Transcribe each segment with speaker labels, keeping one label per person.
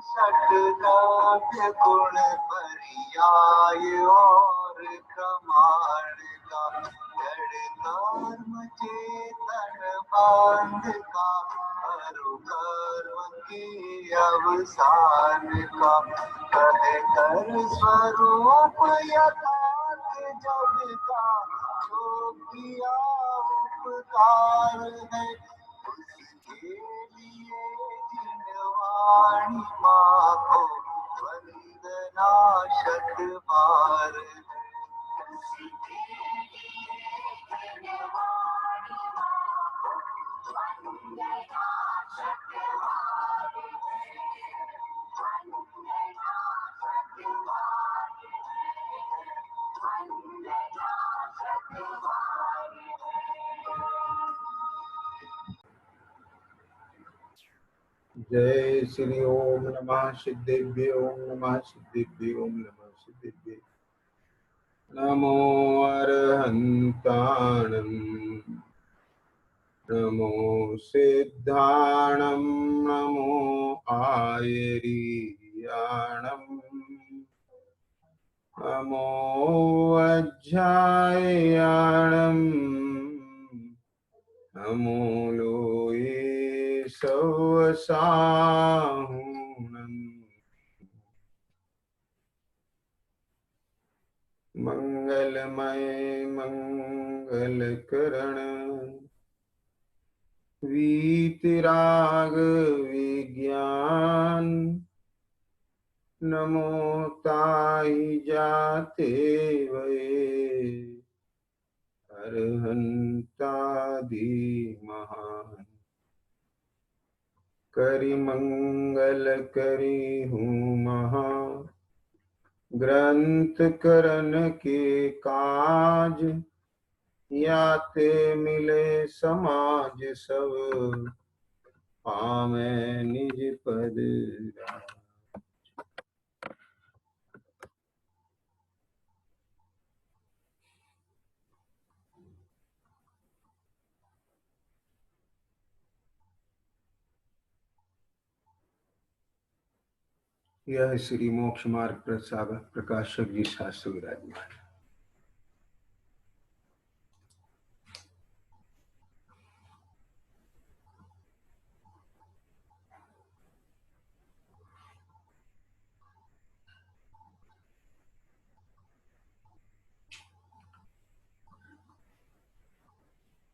Speaker 1: षटकाभ्य गुण पर्याय और प्रमाण का जड़ कर्म चेतन बांध का हरु कर्म के अवसान का कहे कर स्वरूप यथार्थ जग का जो किया उपकार है उसके लिए जिनवाणी माँ को वंदना शत बार
Speaker 2: जय श्री ओम नमः सिद्धेभ्य ओम नमः सिद्धेभ्य ओम नमः सिद्धेभ्य नमो अरहन्ताणं नमो सिद्धाणं नमो आयरीयाणं नमो वज्रायाणं नमो लोये सवसाहुणम् मंगलमय मंगलकरण वीतराग विज्ञान नमो ताई जाते वे अरहंतादि महान करि मंगल करि हूँ महा ग्रंथ करन के काज याते मिले समाज सब पावे निज पद राज। यह श्री मोक्ष मार्ग प्रकाशक जी शास्त्र विराजमान।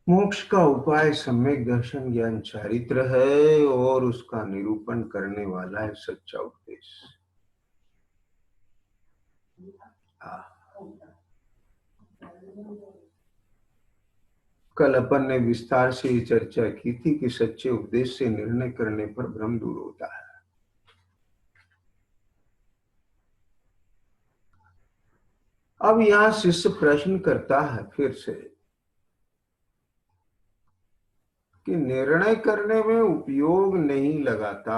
Speaker 2: मोक्ष का उपाय सम्यक दर्शन ज्ञान चारित्र है और उसका निरूपण करने वाला है सच्चा उपदेश। कल अपन ने विस्तार से ये चर्चा की थी कि सच्चे उपदेश से निर्णय करने पर भ्रम दूर होता है। अब यहां शिष्य प्रश्न करता है फिर से कि निर्णय करने में उपयोग नहीं लगाता,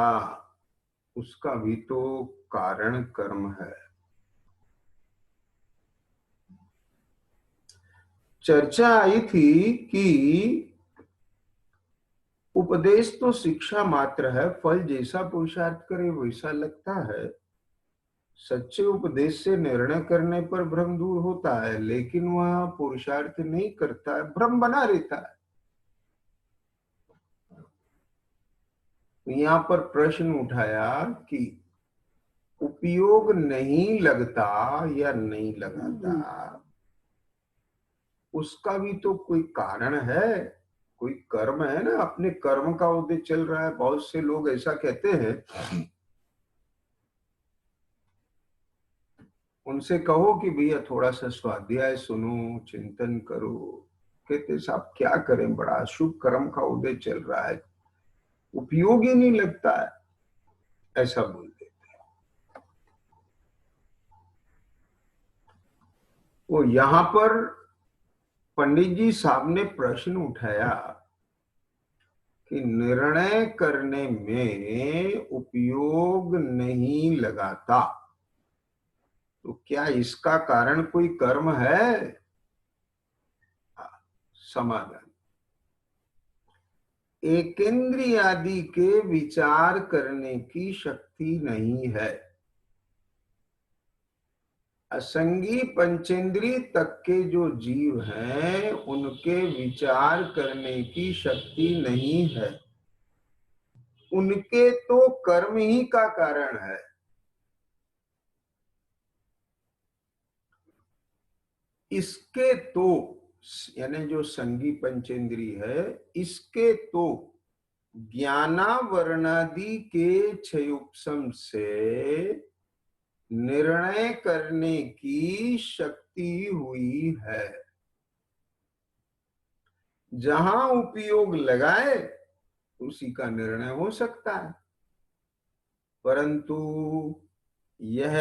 Speaker 2: उसका भी तो कारण कर्म है। चर्चा आई थी कि उपदेश तो शिक्षा मात्र है, फल जैसा पुरुषार्थ करे वैसा लगता है। सच्चे उपदेश से निर्णय करने पर भ्रम दूर होता है, लेकिन वह पुरुषार्थ नहीं करता है, भ्रम बना रहता है। यहाँ पर प्रश्न उठाया कि उपयोग नहीं लगता या नहीं लगाता, उसका भी तो कोई कारण है, कोई कर्म है ना। अपने कर्म का उद्देश्य चल रहा है। बहुत से लोग ऐसा कहते हैं, उनसे कहो कि भैया थोड़ा सा स्वाध्याय सुनो, चिंतन करो, कहते साहब क्या करें, बड़ा शुभ कर्म का उदय चल रहा है, उपयोग ही नहीं लगता है, ऐसा बोल देते हैं। वो यहां पर पंडित जी साहब ने प्रश्न उठाया कि निर्णय करने में उपयोग नहीं लगाता, तो क्या इसका कारण कोई कर्म है? समाधान, एकेंद्रिय आदि के विचार करने की शक्ति नहीं है। असंगी पंचेंद्रिय तक के जो जीव हैं उनके विचार करने की शक्ति नहीं है। उनके तो कर्म ही का कारण है। इसके तो यानी जो संगी पंचेंद्रिय है, इसके तो ज्ञानावरणादि के क्षयोपशम से निर्णय करने की शक्ति हुई है। जहां उपयोग लगाए उसी का निर्णय हो सकता है, परंतु यह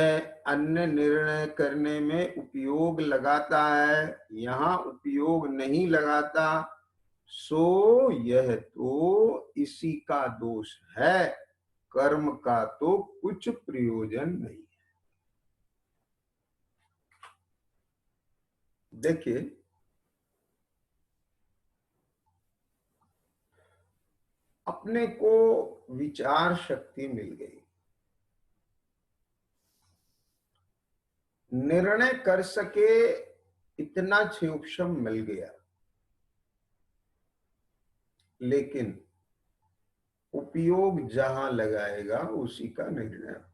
Speaker 2: अन्य निर्णय करने में उपयोग लगाता है, यहाँ उपयोग नहीं लगाता, सो यह तो इसी का दोष है। कर्म का तो कुछ प्रयोजन नहीं है। देखिए, अपने को विचार शक्ति मिल गई, निर्णय कर सके इतना क्षयोपशम मिल गया, लेकिन उपयोग जहां लगाएगा उसी का निर्णय होगा।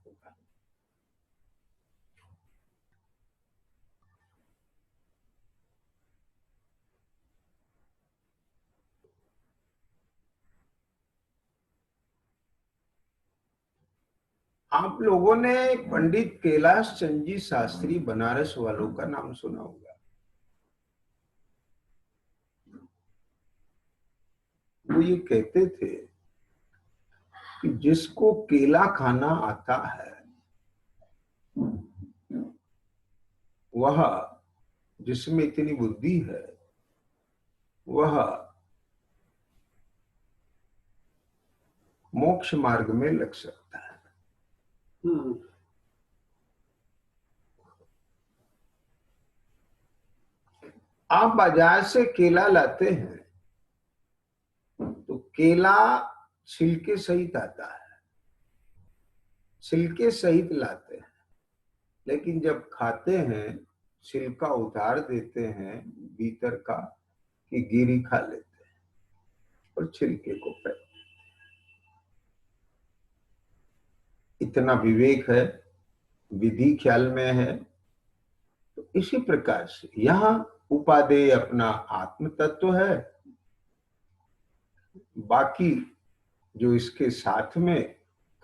Speaker 2: आप लोगों ने पंडित कैलाश चंद जी शास्त्री बनारस वालों का नाम सुना होगा। वो ये कहते थे कि जिसको केला खाना आता है वह, जिसमें इतनी बुद्धि है, वह मोक्ष मार्ग में लग सकता है। आप बाजार से केला लाते हैं तो केला छिलके सहित आता है, छिलके सहित लाते हैं, लेकिन जब खाते हैं छिलका उतार देते हैं भीतर का कि गिरी खा लेते हैं और छिलके को फेंक। इतना विवेक है, विधि ख्याल में है। तो इसी प्रकार से यहाँ उपादेय अपना आत्म तत्व है, बाकी जो इसके साथ में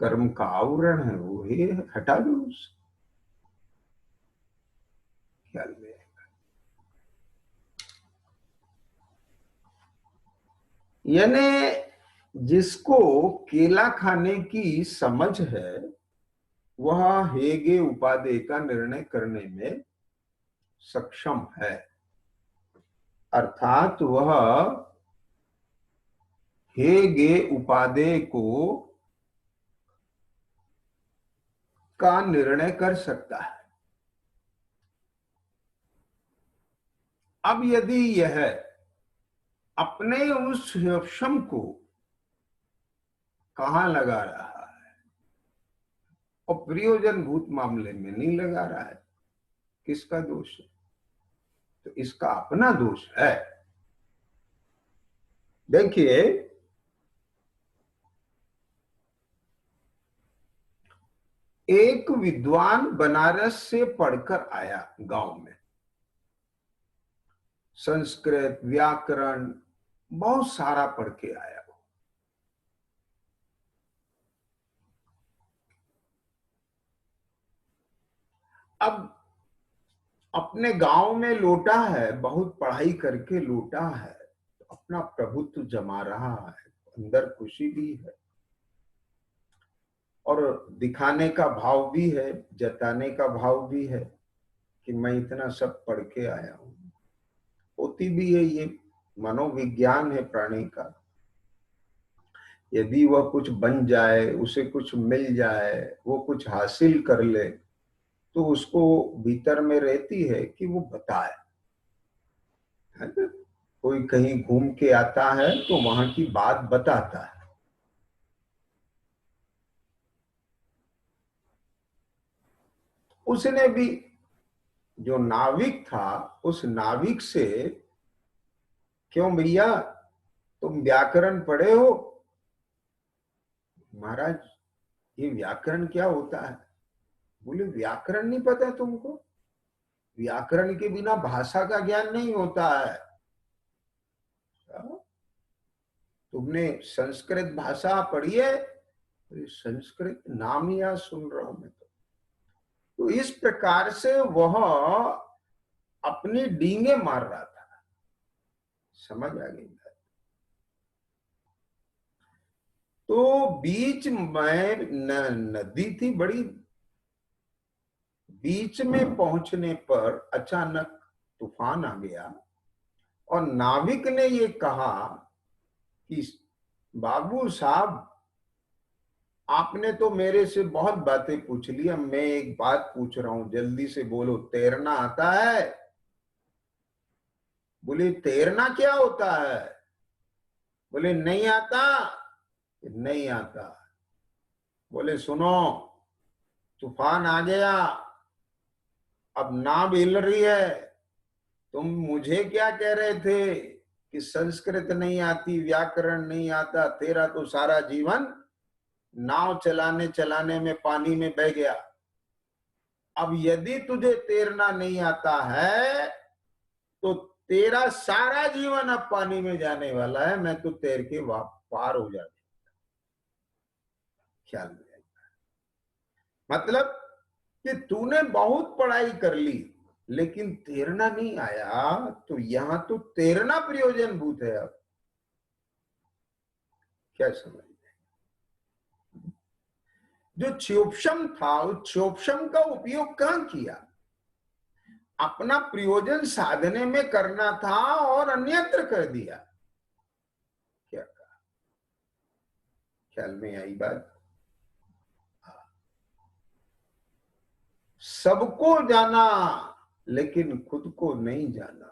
Speaker 2: कर्म का आवरण है वो ही हटा दो उस ख्याल में। यानी जिसको केला खाने की समझ है वह हेगे उपादेय का निर्णय करने में सक्षम है, अर्थात वह हेगे उपादेय को का निर्णय कर सकता है। अब यदि यह अपने उस क्षम को कहां लगा रहा है और प्रयोजन भूत मामले में नहीं लगा रहा है, किसका दोष है? तो इसका अपना दोष है। देखिए, एक विद्वान बनारस से पढ़कर आया गांव में, संस्कृत व्याकरण बहुत सारा पढ़ के आया। अब अपने गांव में लौटा है, बहुत पढ़ाई करके लौटा है, तो अपना प्रभुत्व जमा रहा है, अंदर खुशी भी है और दिखाने का भाव भी है, जताने का भाव भी है कि मैं इतना सब पढ़ के आया हूं। होती भी है, ये मनोविज्ञान है प्राणी का। यदि वह कुछ बन जाए, उसे कुछ मिल जाए, वो कुछ हासिल कर ले, तो उसको भीतर में रहती है कि वो बताए, है ना? कोई कहीं घूम के आता है तो वहां की बात बताता है। उसने भी, जो नाविक था, उस नाविक से, क्यों भैया तुम व्याकरण पढ़े हो? महाराज, ये व्याकरण क्या होता है? बोले व्याकरण नहीं पता तुमको? व्याकरण के बिना भाषा का ज्ञान नहीं होता है। तुमने संस्कृत भाषा पढ़ी है? संस्कृत नाम ही आज सुन रहा हूं मैं तो इस प्रकार से वह अपनी डींगे मार रहा था। समझ आ गई? तो बीच में नदी थी बड़ी, बीच में पहुंचने पर अचानक तूफान आ गया और नाविक ने ये कहा कि बाबू साहब, आपने तो मेरे से बहुत बातें पूछ ली, अब मैं एक बात पूछ रहा हूं, जल्दी से बोलो, तैरना आता है? बोले तैरना क्या होता है? बोले नहीं आता। नहीं आता। बोले सुनो, तूफान आ गया, अब नाव हिल रही है, तुम मुझे क्या कह रहे थे कि संस्कृत नहीं आती, व्याकरण नहीं आता? तेरा तो सारा जीवन नाव चलाने चलाने में पानी में बह गया। अब यदि तुझे तैरना नहीं आता है तो तेरा सारा जीवन अब पानी में जाने वाला है, मैं तो तैर के पार हो जाता। ख्याल में? मतलब कि तूने बहुत पढ़ाई कर ली लेकिन तैरना नहीं आया, तो यहां तो तैरना प्रयोजन भूत है। अब क्या समझ? जो क्षोभशम था, उस क्षोभशम का उपयोग कहां किया? अपना प्रयोजन साधने में करना था और अन्यत्र कर दिया। क्या कहा? ख्याल में आई बात? सबको जाना लेकिन खुद को नहीं जाना।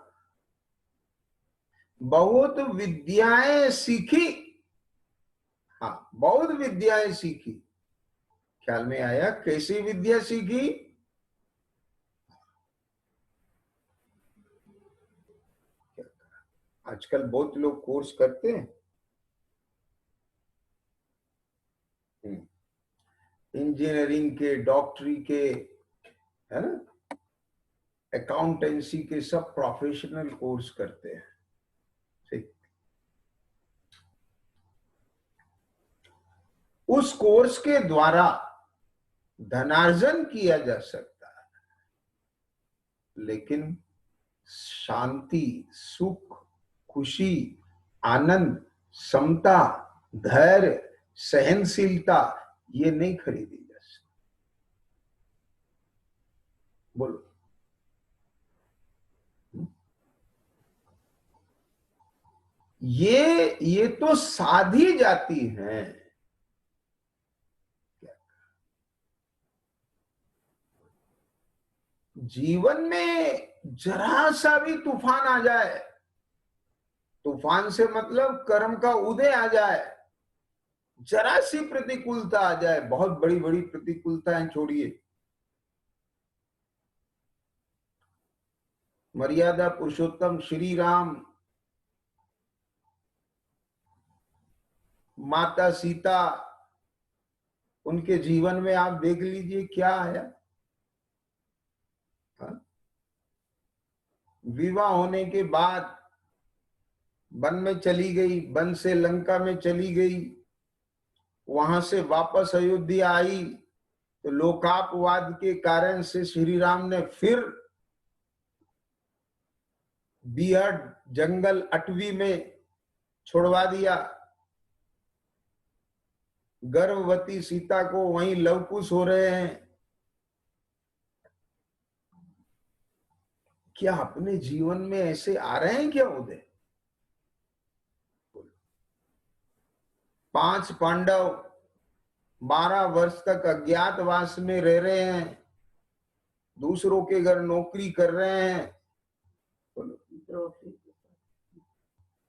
Speaker 2: बहुत विद्याएं सीखी, हाँ बहुत विद्याएं सीखी। ख्याल में आया? कैसी विद्या सीखी? आजकल बहुत लोग कोर्स करते हैं, इंजीनियरिंग के, डॉक्टरी के, है ना, अकाउंटेंसी के, सब प्रोफेशनल कोर्स करते हैं। ठीक। उस कोर्स के द्वारा धनार्जन किया जा सकता है, लेकिन शांति, सुख, खुशी, आनंद, समता, धैर्य, सहनशीलता, ये नहीं खरीदी जा सकती। बोलो। ये तो साधी जाती हैं। जीवन में जरा सा भी तूफान आ जाए, तूफान से मतलब कर्म का उदय आ जाए, जरा सी प्रतिकूलता आ जाए, बहुत बड़ी बड़ी प्रतिकूलताएं छोड़िए, मर्यादा पुरुषोत्तम श्री राम, माता सीता, उनके जीवन में आप देख लीजिए क्या आया। विवाह होने के बाद वन में चली गई, वन से लंका में चली गई, वहां से वापस अयोध्या आई तो लोकापवाद के कारण से श्री राम ने फिर बिहड़, जंगल, अटवी में छोड़वा दिया। गर्भवती सीता को वहीं लवकुश हो रहे हैं। क्या अपने जीवन में ऐसे आ रहे हैं क्या उदय? 5 पांडव 12 वर्ष तक अज्ञातवास में रह रहे हैं, दूसरों के घर नौकरी कर रहे हैं।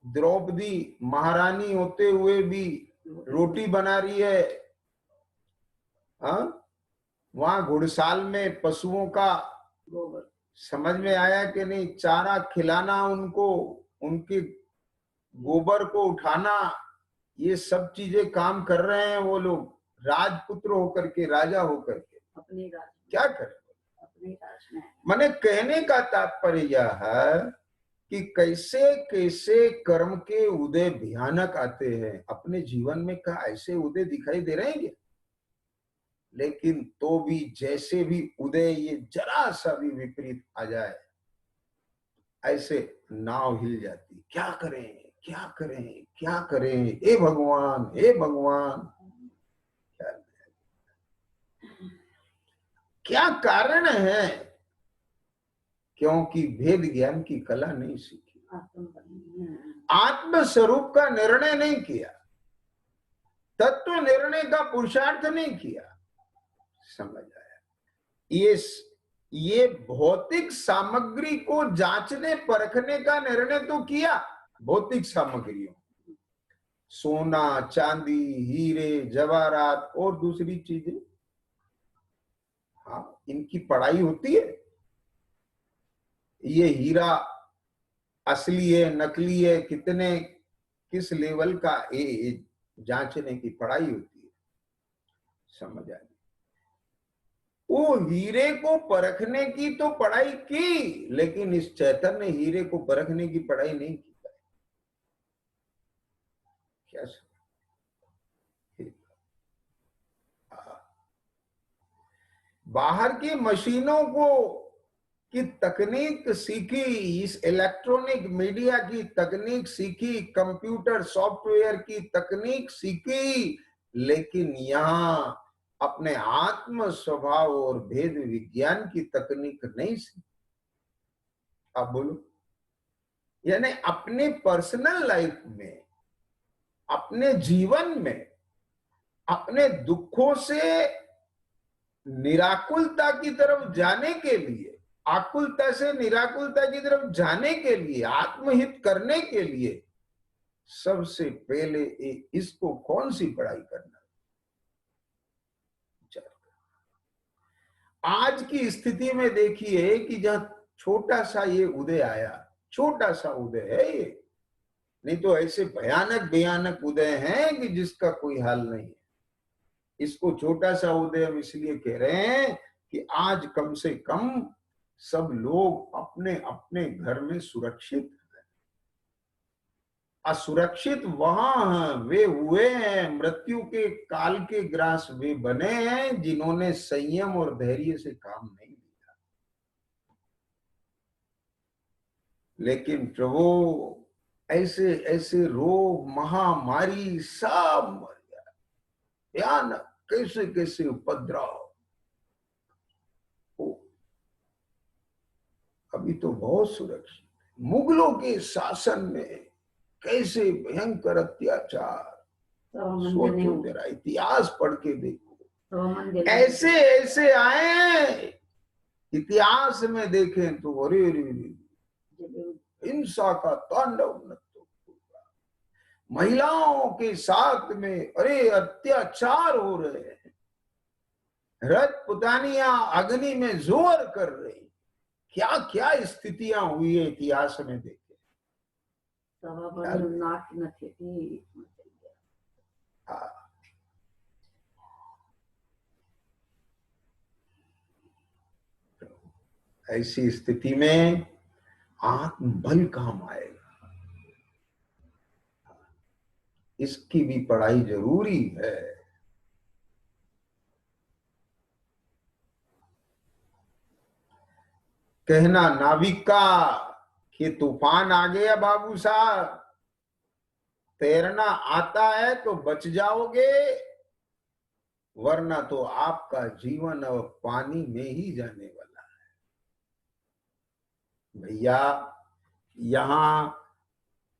Speaker 2: द्रौपदी महारानी होते हुए भी रोटी बना रही है। हाँ, वहां घुड़साल में पशुओं का
Speaker 3: गोबर
Speaker 2: समझ में आया कि नहीं, चारा खिलाना उनको, उनके गोबर को उठाना, ये सब चीजें काम कर रहे हैं वो लोग राजपुत्र होकर के, राजा होकर के।
Speaker 3: अपने राज में,
Speaker 2: क्या करें?
Speaker 3: अपने राज में।
Speaker 2: मैंने कहने का तात्पर्य यह है कि कैसे कैसे कर्म के उदय भयानक आते हैं। अपने जीवन में क्या ऐसे उदय दिखाई दे रहे हैं क्या? लेकिन तो भी जैसे भी उदय ये जरा सा भी विपरीत आ जाए, ऐसे नाव हिल जाती। क्या करें, क्या करें, क्या करें, हे भगवान, हे भगवान। क्या कारण है? क्योंकि भेद ज्ञान की कला नहीं सीखी, आत्म स्वरूप का निर्णय नहीं किया, तत्व निर्णय का पुरुषार्थ नहीं किया। समझ आया? ये भौतिक सामग्री को जांचने परखने का निर्णय तो किया, भौतिक सामग्रियों, सोना चांदी हीरे जवाहरात और दूसरी चीजें, हाँ, इनकी पढ़ाई होती है। ये हीरा असली है नकली है, कितने किस लेवल का, ये जांचने की पढ़ाई होती है। समझ आ गई? वो हीरे को परखने की तो पढ़ाई की, लेकिन इस चैतन्य हीरे को परखने की पढ़ाई नहीं की। क्या बाहर की मशीनों को की तकनीक सीखी, इस इलेक्ट्रॉनिक मीडिया की तकनीक सीखी, कंप्यूटर सॉफ्टवेयर की तकनीक सीखी, लेकिन यहाँ अपने आत्म स्वभाव और भेद विज्ञान की तकनीक नहीं सीखी। अब बोलो, यानी अपने पर्सनल लाइफ में, अपने जीवन में, अपने दुखों से निराकुलता की तरफ जाने के लिए, आकुलता से निराकुलता की तरफ जाने के लिए, आत्महित करने के लिए सबसे पहले इसको कौन सी पढ़ाई करना? आज की स्थिति में देखिए कि जहां छोटा सा ये उदय आया, छोटा सा उदय है ये, नहीं तो ऐसे भयानक भयानक उदय हैं कि जिसका कोई हाल नहीं है। इसको छोटा सा उदय हम इसलिए कह रहे हैं कि आज कम से कम सब लोग अपने अपने घर में सुरक्षित हैं। असुरक्षित वहां वे हुए हैं, मृत्यु के काल के ग्रास वे बने हैं जिन्होंने संयम और धैर्य से काम नहीं लिया। लेकिन प्रभु ऐसे ऐसे रोग महामारी सब मर गया, भयानक कैसे कैसे उपद्रव। अभी तो बहुत सुरक्षित। मुगलों के शासन में कैसे भयंकर अत्याचार, सोचो, तेरा इतिहास पढ़ के देखो, ऐसे ऐसे आए इतिहास में देखें तो अरे हिंसा का तांडव नृत्य, महिलाओं के साथ में अरे अत्याचार हो रहे हैं, रजपुतानियां अग्नि में जोर कर रही, क्या क्या स्थितियां हुई है इतिहास में देखे। ऐसी स्थिति में आत्मबल काम आएगा, इसकी भी पढ़ाई जरूरी है। कहना नाविक का कि तूफान आ गया बाबू साहब, तैरना आता है तो बच जाओगे, वरना तो आपका जीवन अब पानी में ही जाने वाला है। भैया यहां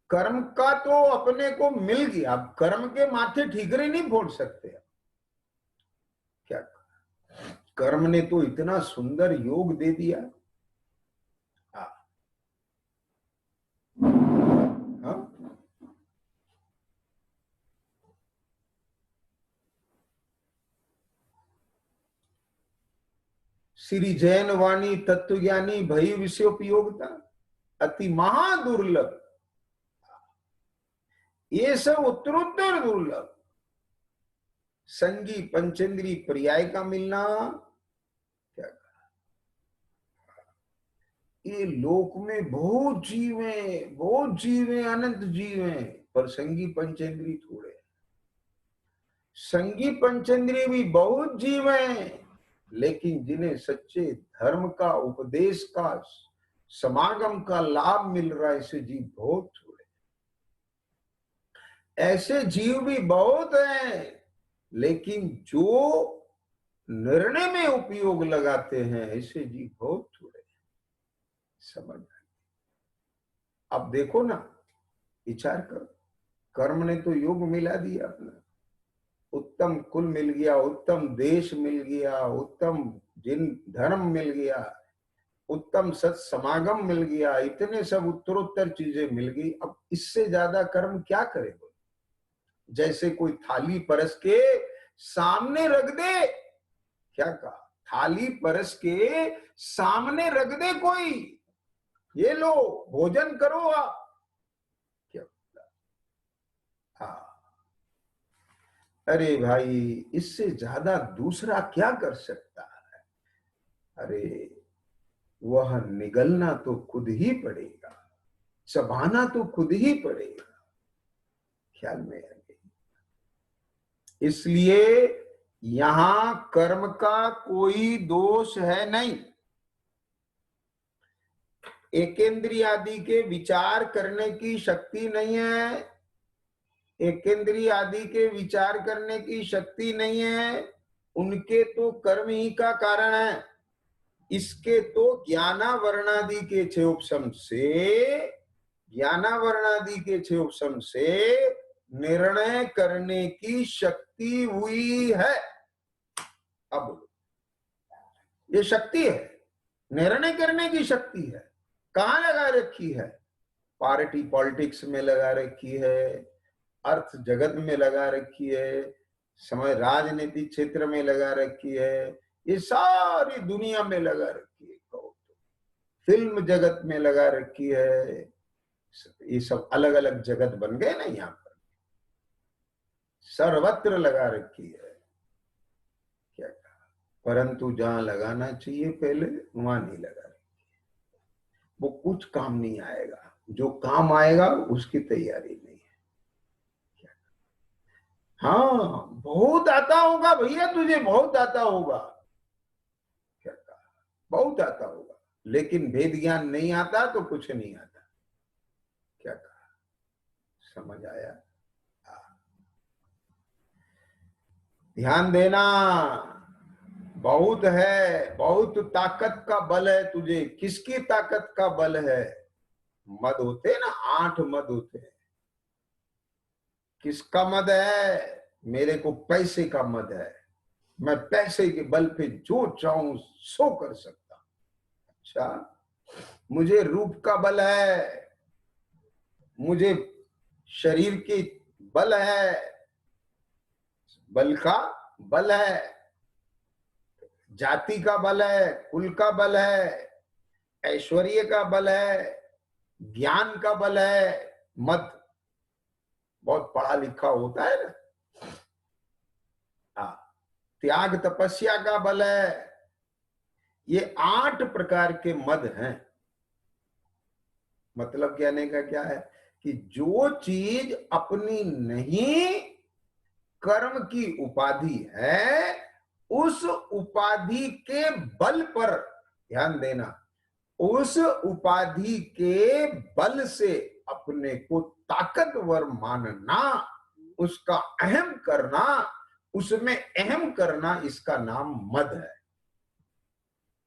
Speaker 2: कर्म का तो अपने को मिल गया, अब कर्म के माथे ठीकरे नहीं फोड़ सकते। क्या कर्म ने तो इतना सुंदर योग दे दिया। हाँ? श्री जैन वाणी तत्वज्ञानी भई विषयोपयोगिता अति महादुर्लभ, ये सब उत्तरोत्तर दुर्लभ। संगी पंचेंद्री पर्याय का मिलना, क्या कहा, ये लोक में बहुत जीव हैं, बहुत जीव हैं, अनंत जीव हैं, पर संगी पंचेंद्री थोड़े। संगी पंचेंद्री भी बहुत जीव हैं, लेकिन जिन्हें सच्चे धर्म का, उपदेश का, समागम का लाभ मिल रहा है, ऐसे जीव बहुत थोड़े। ऐसे जीव भी बहुत हैं, लेकिन जो निर्णय में उपयोग लगाते हैं, ऐसे जीव बहुत थोड़े। समझ में? अब देखो ना, विचार करो, कर्म ने तो योग मिला दिया अपना, उत्तम कुल मिल गया, उत्तम देश मिल गया, उत्तम जिन धर्म मिल गया, उत्तम सत समागम मिल गया, इतने सब उत्तरोत्तर चीजें मिल गई। अब इससे ज्यादा कर्म क्या करे? जैसे कोई थाली परस के सामने रख दे, क्या कहा, थाली परस के सामने रख दे कोई, ये लो भोजन करो आप, क्या बोला? हाँ, अरे भाई, इससे ज्यादा दूसरा क्या कर सकता है? अरे वह निगलना तो खुद ही पड़ेगा, चबाना तो खुद ही पड़ेगा। ख्याल में आ गई? इसलिए यहां कर्म का कोई दोष है नहीं। एकेंद्रिय आदि के विचार करने की शक्ति नहीं है, एकेंद्रिय आदि के विचार करने की शक्ति नहीं है, उनके तो कर्म ही का कारण है। इसके तो ज्ञानावरणादि के क्षयोपशम से, ज्ञानावरणादि के क्षयोपशम से निर्णय करने की शक्ति हुई है। अब बोलो, ये शक्ति है, निर्णय करने की शक्ति है। कहां लगा रखी है? पार्टी पॉलिटिक्स में लगा रखी है, अर्थ जगत में लगा रखी है, समय राजनीतिक क्षेत्र में लगा रखी है, ये सारी दुनिया में लगा रखी है। फिल्म जगत में लगा रखी है, ये सब अलग अलग जगत बन गए ना, यहाँ पर सर्वत्र लगा रखी है। क्या कहा? परंतु जहां लगाना चाहिए पहले, वहां नहीं लगा रखी है। वो कुछ काम नहीं आएगा, जो काम आएगा उसकी तैयारी नहीं है। क्या? हाँ, बहुत आता होगा भैया, तुझे बहुत आता होगा। क्या कहा? बहुत आता होगा, लेकिन भेद ज्ञान नहीं आता तो कुछ नहीं आता। क्या कहा? समझ आया? ध्यान देना, बहुत है, बहुत ताकत का बल है तुझे। किसकी ताकत का बल है? मद होते ना, 8 मद होते हैं। किसका मद है? मेरे को पैसे का मद है, मैं पैसे के बल पे जो चाहूं सो कर सकता हूं। अच्छा, मुझे रूप का बल है, मुझे शरीर की बल है, बल का बल है, जाति का बल है, कुल का बल है, ऐश्वर्य का बल है, ज्ञान का बल है। मद बहुत पढ़ा लिखा होता है ना, त्याग तपस्या का बल है। ये 8 प्रकार के मद हैं। मतलब कहने का क्या है कि जो चीज अपनी नहीं, कर्म की उपाधि है, उस उपाधि के बल पर, ध्यान देना, उस उपाधि के बल से अपने को ताकतवर मानना, उसका अहम करना, उसमें अहम करना, इसका नाम मद है।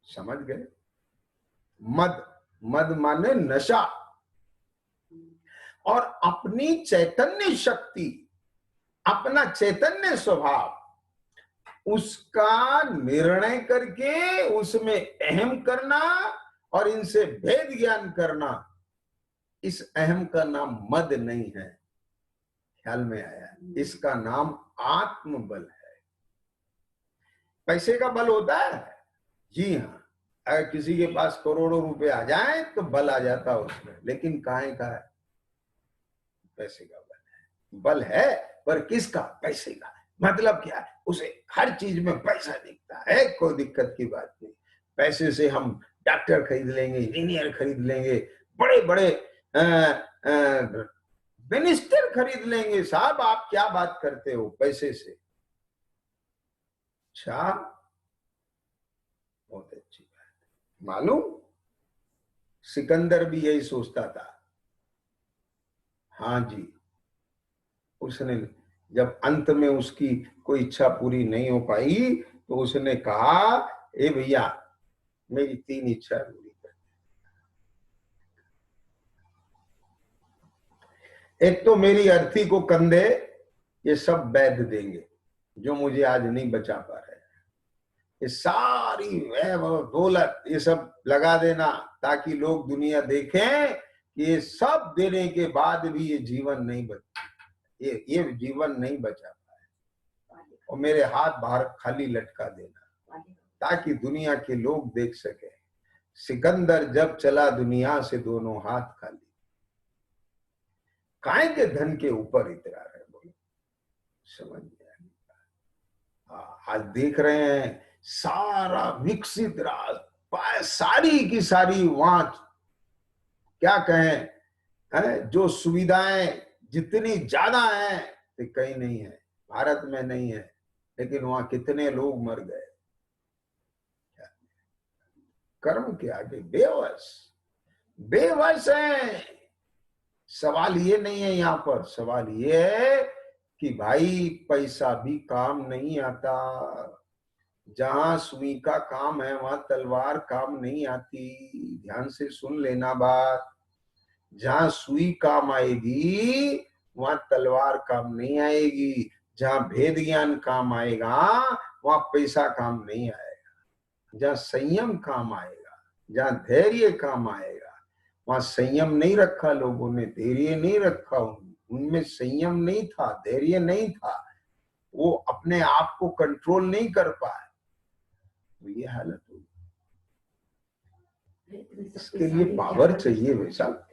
Speaker 2: समझ गए? मद, मद माने नशा। और अपनी चैतन्य शक्ति, अपना चैतन्य स्वभाव, उसका निर्णय करके उसमें अहम करना और इनसे भेद ज्ञान करना, इस अहम का नाम मद नहीं है। ख्याल में आया? इसका नाम आत्मबल है। पैसे का बल होता है, जी हाँ, अगर किसी के पास करोड़ों रुपए आ जाए तो बल आ जाता उसमें, लेकिन काहे का है? पैसे का बल है। बल है पर किसका? पैसे का। मतलब क्या है? उसे हर चीज में पैसा दिखता है, कोई दिक्कत की बात नहीं। पैसे से हम डॉक्टर खरीद लेंगे, इंजीनियर खरीद लेंगे, बड़े बड़े मिनिस्टर खरीद लेंगे। साहब आप क्या बात करते हो पैसे से? अच्छा, बहुत अच्छी बात। मालूम, सिकंदर भी यही सोचता था। हाँ जी, उसने जब अंत में उसकी कोई इच्छा पूरी नहीं हो पाई तो उसने कहा, ए भैया मेरी 3 इच्छा पूरी कर। एक तो मेरी अर्थी को कंधे ये सब वैद्य देंगे जो मुझे आज नहीं बचा पा रहे। ये सारी वैभव दौलत ये सब लगा देना ताकि लोग दुनिया देखें कि ये सब देने के बाद भी ये जीवन नहीं बचा, ये जीवन नहीं बचा पाए, और मेरे हाथ बाहर खाली लटका देना ताकि दुनिया के लोग देख सके सिकंदर जब चला दुनिया से दोनों हाथ खाली। काय के धन के ऊपर इतरा रहे? बोलो, समझ में? आज देख रहे हैं सारा विकसित राष्ट्र, सारी की सारी वहां क्या कहें है, जो सुविधाएं जितनी ज्यादा हैं तो कहीं नहीं है, भारत में नहीं है, लेकिन वहां कितने लोग मर गए कर्म के आगे। बेवश बेवश हैं। सवाल ये नहीं है यहाँ पर, सवाल ये है कि भाई पैसा भी काम नहीं आता। जहां सुई का काम है वहां तलवार काम नहीं आती। ध्यान से सुन लेना बात। जहां सुई काम आएगी वहां तलवार काम नहीं आएगी। जहां भेद ज्ञान काम आएगा वहां पैसा काम नहीं आएगा। जहां संयम काम आएगा, जहां धैर्य काम आएगा, वहां संयम नहीं रखा लोगों ने, धैर्य नहीं रखा, उनमें संयम नहीं था, धैर्य नहीं था, वो अपने आप को कंट्रोल नहीं कर पाए, तो ये हालत हुई। इसके लिए पावर चाहिए वैसा।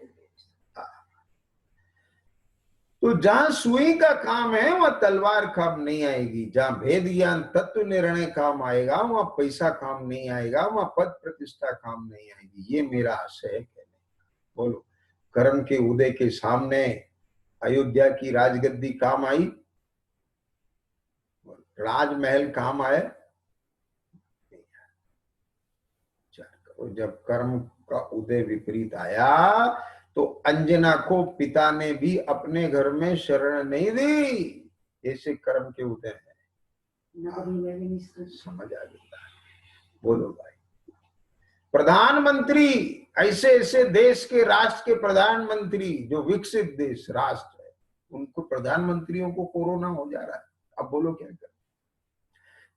Speaker 2: तो जहां सुई का काम है वहां तलवार काम नहीं आएगी। जहां भेद ज्ञान तत्व निर्णय काम आएगा वहां पैसा काम नहीं आएगा, वहां पद प्रतिष्ठा काम नहीं आएगी। ये मेरा आशय है। बोलो, कर्म के उदय के सामने अयोध्या की राजगद्दी काम आई? राजमहल काम आए? जब कर्म का उदय विपरीत आया तो अंजना को पिता ने भी अपने घर में शरण नहीं दी। ऐसे कर्म के उदय है। समझ आ गया? बोलो भाई। प्रधानमंत्री, ऐसे ऐसे देश के राष्ट्र के प्रधानमंत्री जो विकसित देश राष्ट्र है, उनको प्रधानमंत्रियों को कोरोना हो जा रहा है। अब बोलो क्या करें?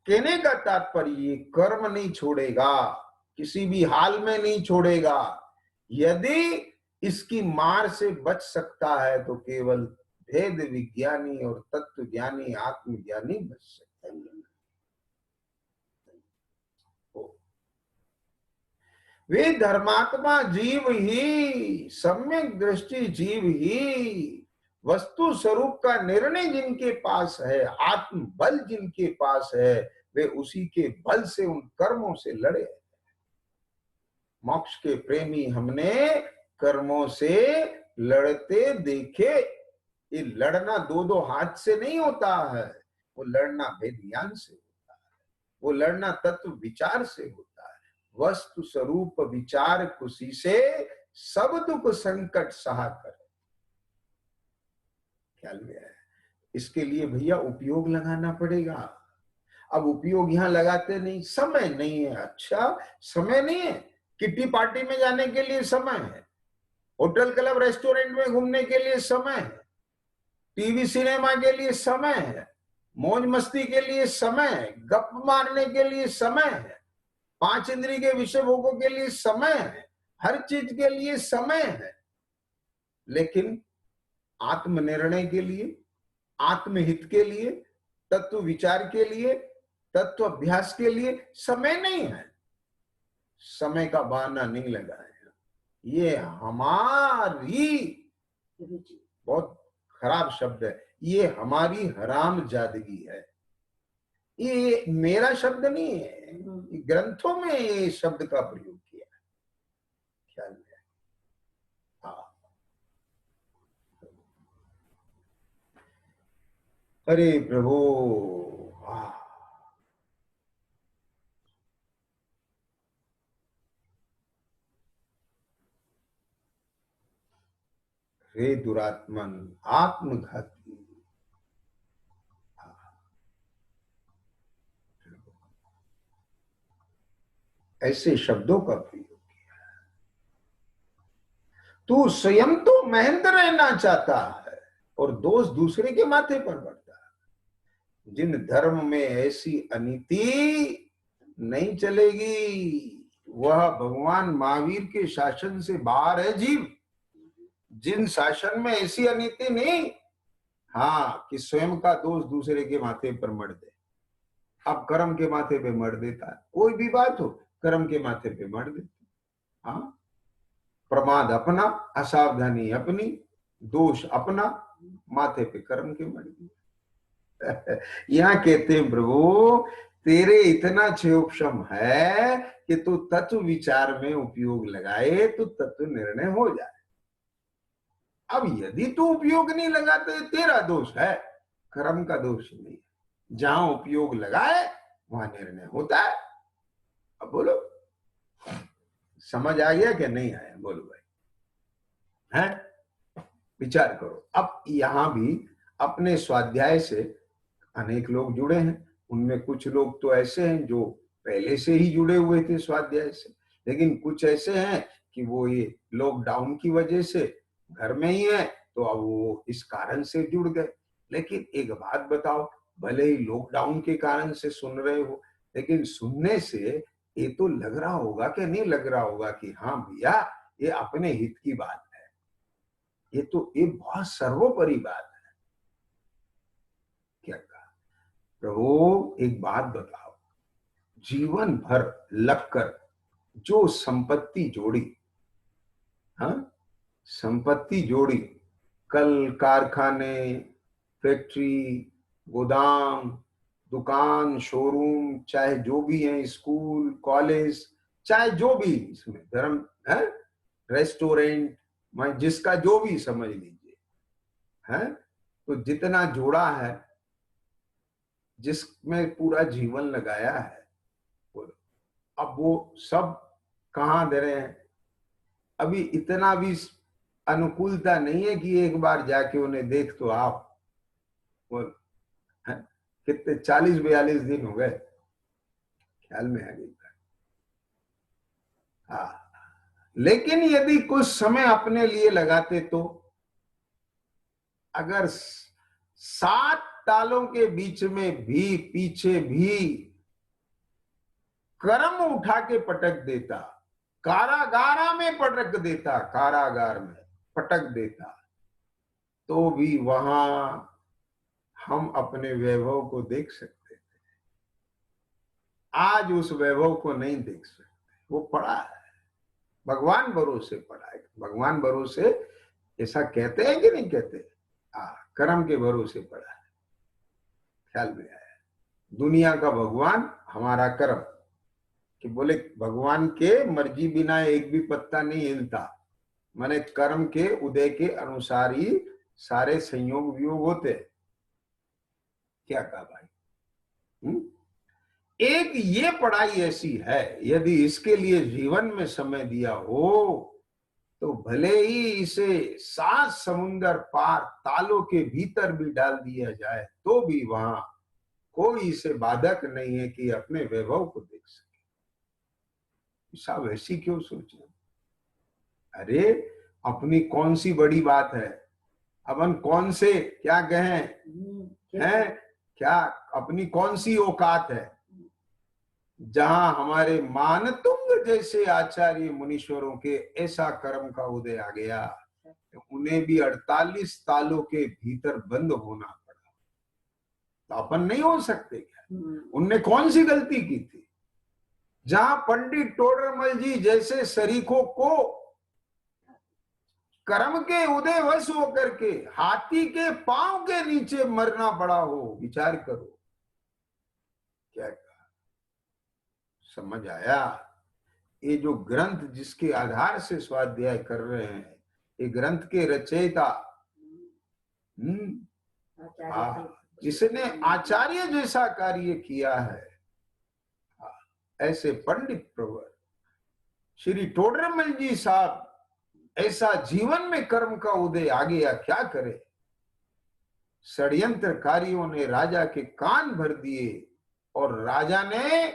Speaker 2: कहने का तात्पर्य ये, कर्म नहीं छोड़ेगा, किसी भी हाल में नहीं छोड़ेगा। यदि इसकी मार से बच सकता है तो केवल भेद विज्ञानी और तत्व ज्ञानी आत्मज्ञानी बच सकता है। वे धर्मात्मा जीव ही, सम्यक दृष्टि जीव ही, वस्तु स्वरूप का निर्णय जिनके पास है, आत्म बल जिनके पास है, वे उसी के बल से उन कर्मों से लड़े। मोक्ष के प्रेमी हमने कर्मों से लड़ते देखे। ये लड़ना दो दो हाथ से नहीं होता है, वो लड़ना भेद ज्ञान से होता है, वो लड़ना तत्व विचार से होता है। वस्तु स्वरूप विचार खुशी से सब दुख संकट सहा कर। ख्याल में है? इसके लिए भैया उपयोग लगाना पड़ेगा। अब उपयोग यहाँ लगाते नहीं, समय नहीं है। अच्छा, समय नहीं है? किट्टी पार्टी में जाने के लिए समय है, होटल क्लब रेस्टोरेंट में घूमने के लिए समय है, टीवी सिनेमा के लिए समय है, मौज मस्ती के लिए समय है, गप मारने के लिए समय है, 5 इंद्रिय के विषय भोगों के लिए समय है, हर चीज के लिए समय है। लेकिन आत्मनिर्णय के लिए, आत्महित के लिए, तत्व विचार के लिए, तत्व अभ्यास के लिए समय नहीं है। समय का बहाना नहीं लगाए, ये हमारी,
Speaker 3: रुचि।
Speaker 2: बहुत खराब शब्द है, ये हमारी हरामजादगी है। ये मेरा शब्द नहीं है, ये ग्रंथों में ये शब्द का प्रयोग किया है, ख्याल में। हाँ, अरे प्रभु, हे दुरात्मन, आत्मघाती, ऐसे शब्दों का प्रयोग किया। तू स्वयं तो महेंद्र रहना चाहता है और दोष दूसरे के माथे पर पड़ता है। जिन धर्म में ऐसी अनीति नहीं चलेगी, वह भगवान महावीर के शासन से बाहर है जीव। जिन शासन में ऐसी अनीति नहीं, हाँ, कि स्वयं का दोष दूसरे के माथे पर मर दे। अब कर्म के माथे पे मर देता है, कोई भी बात हो, कर्म के माथे पे मर देता। हाँ, प्रमाद अपना, असावधानी अपनी, दोष अपना, माथे पे कर्म के मर दिया। यहाँ कहते हैं प्रभु, तेरे इतना क्षयोक्षम है कि तू तत्व विचार में उपयोग लगाए तो तत्व निर्णय हो जाए। अब यदि तू उपयोग नहीं लगाते, तेरा दोष है, कर्म का दोष नहीं। जहां उपयोग लगाए वहां निर्णय होता है। अब बोलो, समझ आ गया कि नहीं आया? बोलो भाई, हैं? विचार करो। अब यहां भी अपने स्वाध्याय से अनेक लोग जुड़े हैं। उनमें कुछ लोग तो ऐसे हैं जो पहले से ही जुड़े हुए थे स्वाध्याय से, लेकिन कुछ ऐसे हैं कि वो ये लॉकडाउन की वजह से घर में ही है, तो अब वो इस कारण से जुड़ गए। लेकिन एक बात बताओ, भले ही लॉकडाउन के कारण से सुन रहे हो, लेकिन सुनने से ये तो लग रहा होगा कि नहीं लग रहा होगा कि हाँ भैया, ये अपने हित की बात है, ये तो ये बहुत सर्वोपरि बात है। क्या कहा प्रभु? एक बात बताओ, जीवन भर लगकर जो संपत्ति जोड़ी, हाँ, संपत्ति जोड़ी, कल कारखाने, फैक्ट्री, गोदाम, दुकान, शोरूम, चाहे जो भी है, स्कूल, कॉलेज, चाहे जो भी इसमें धर्म है, रेस्टोरेंट, जिसका जो भी समझ लीजिए, है, तो जितना जोड़ा है, जिसमें पूरा जीवन लगाया है, अब वो सब कहाँ दे रहे हैं? अभी इतना भी अनुकूलता नहीं है कि एक बार जाके उन्हें देख तो आओ। कितने 40-42 दिन हो गए, ख्याल में आ गई। हाँ, लेकिन यदि कुछ समय अपने लिए लगाते तो, अगर 7 तालों के बीच में भी, पीछे भी कर्म उठा के पटक देता, कारागार में पटक देता, कारागार में पटक देता, तो भी वहां हम अपने वैभव को देख सकते थे। आज उस वैभव को नहीं देख सकते, वो पड़ा है, भगवान भरोसे पड़ा है। भगवान भरोसे ऐसा कहते हैं कि नहीं कहते? कर्म के भरोसे पड़ा है, ख्याल में आया? दुनिया का भगवान, हमारा कर्म, कि बोले भगवान के मर्जी बिना एक भी पत्ता नहीं हिलता, माने कर्म के उदय के अनुसार ही सारे संयोग वियोग होते। क्या कहा भाई? एक ये पढ़ाई ऐसी है, यदि इसके लिए जीवन में समय दिया हो तो भले ही इसे 7 समुंदर पार तालों के भीतर भी डाल दिया जाए, तो भी वहां कोई इसे बाधक नहीं है कि अपने वैभव को देख सके। साहब ऐसी क्यों सोचे? अरे अपनी कौन सी बड़ी बात है? अपन कौन से क्या कहें हैं? क्या अपनी कौन सी औकात है जहां हमारे मानतुंग जैसे आचार्य मुनीश्वरों के ऐसा कर्म का उदय आ गया, उन्हें भी 48 तालों के भीतर बंद होना पड़ा, तो अपन नहीं हो सकते क्या? उनने कौन सी गलती की थी? जहां पंडित टोडरमल जी जैसे शरीकों को कर्म के उदय वश होकर के हाथी के पांव के नीचे मरना पड़ा हो, विचार करो क्या कहा। समझ आया? ये जो ग्रंथ जिसके आधार से स्वाध्याय कर रहे हैं, ये ग्रंथ के रचयिता जिसने आचार्य जैसा कार्य किया है, ऐसे पंडित प्रवर श्री टोडरमल जी साहब ऐसा जीवन में कर्म का उदय आ गया, क्या करे। षड्यंत्रकारियों ने राजा के कान भर दिए और राजा ने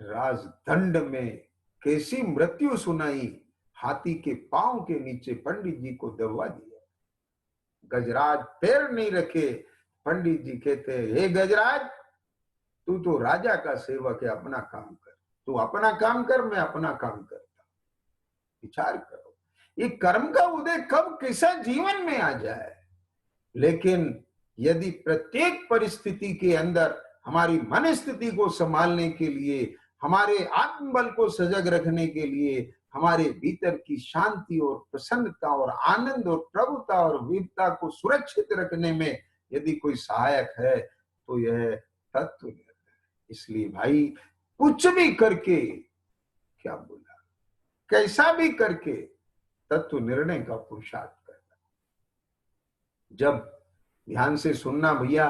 Speaker 2: राजदंड में कैसी मृत्यु सुनाई, हाथी के पांव के नीचे पंडित जी को दबवा दिया। गजराज पैर नहीं रखे, पंडित जी कहते, हे गजराज, तू तो राजा का सेवक है, अपना काम कर, तू अपना काम कर, मैं अपना काम करता। विचार करो, ये कर्म का उदय कब कैसा जीवन में आ जाए। लेकिन यदि प्रत्येक परिस्थिति के अंदर हमारी मनस्थिति को संभालने के लिए, हमारे आत्मबल को सजग रखने के लिए, हमारे भीतर की शांति और प्रसन्नता और आनंद और प्रभुता और वीरता को सुरक्षित रखने में यदि कोई सहायक है तो यह तत्व निर्णय। इसलिए भाई, कुछ भी करके, क्या बोला, कैसा भी करके तत्व निर्णय का पुरुषार्थ करना। जब ध्यान से सुनना भैया,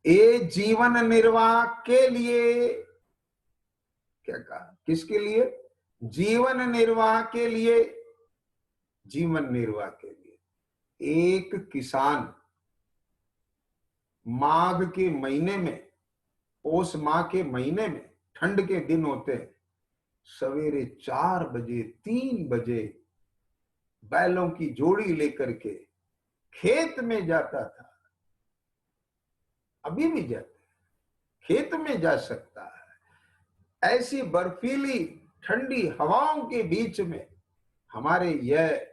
Speaker 2: ये जीवन निर्वाह के लिए, क्या कहा, किसके लिए? जीवन निर्वाह के लिए। जीवन निर्वाह के लिए एक किसान माघ के महीने में, पौष माह के महीने में, ठंड के दिन होते, सवेरे 4 बजे 3 बजे बैलों की जोड़ी लेकर के खेत में जाता था। अभी भी जाता है, खेत में जा सकता है। ऐसी बर्फीली ठंडी हवाओं के बीच में हमारे यह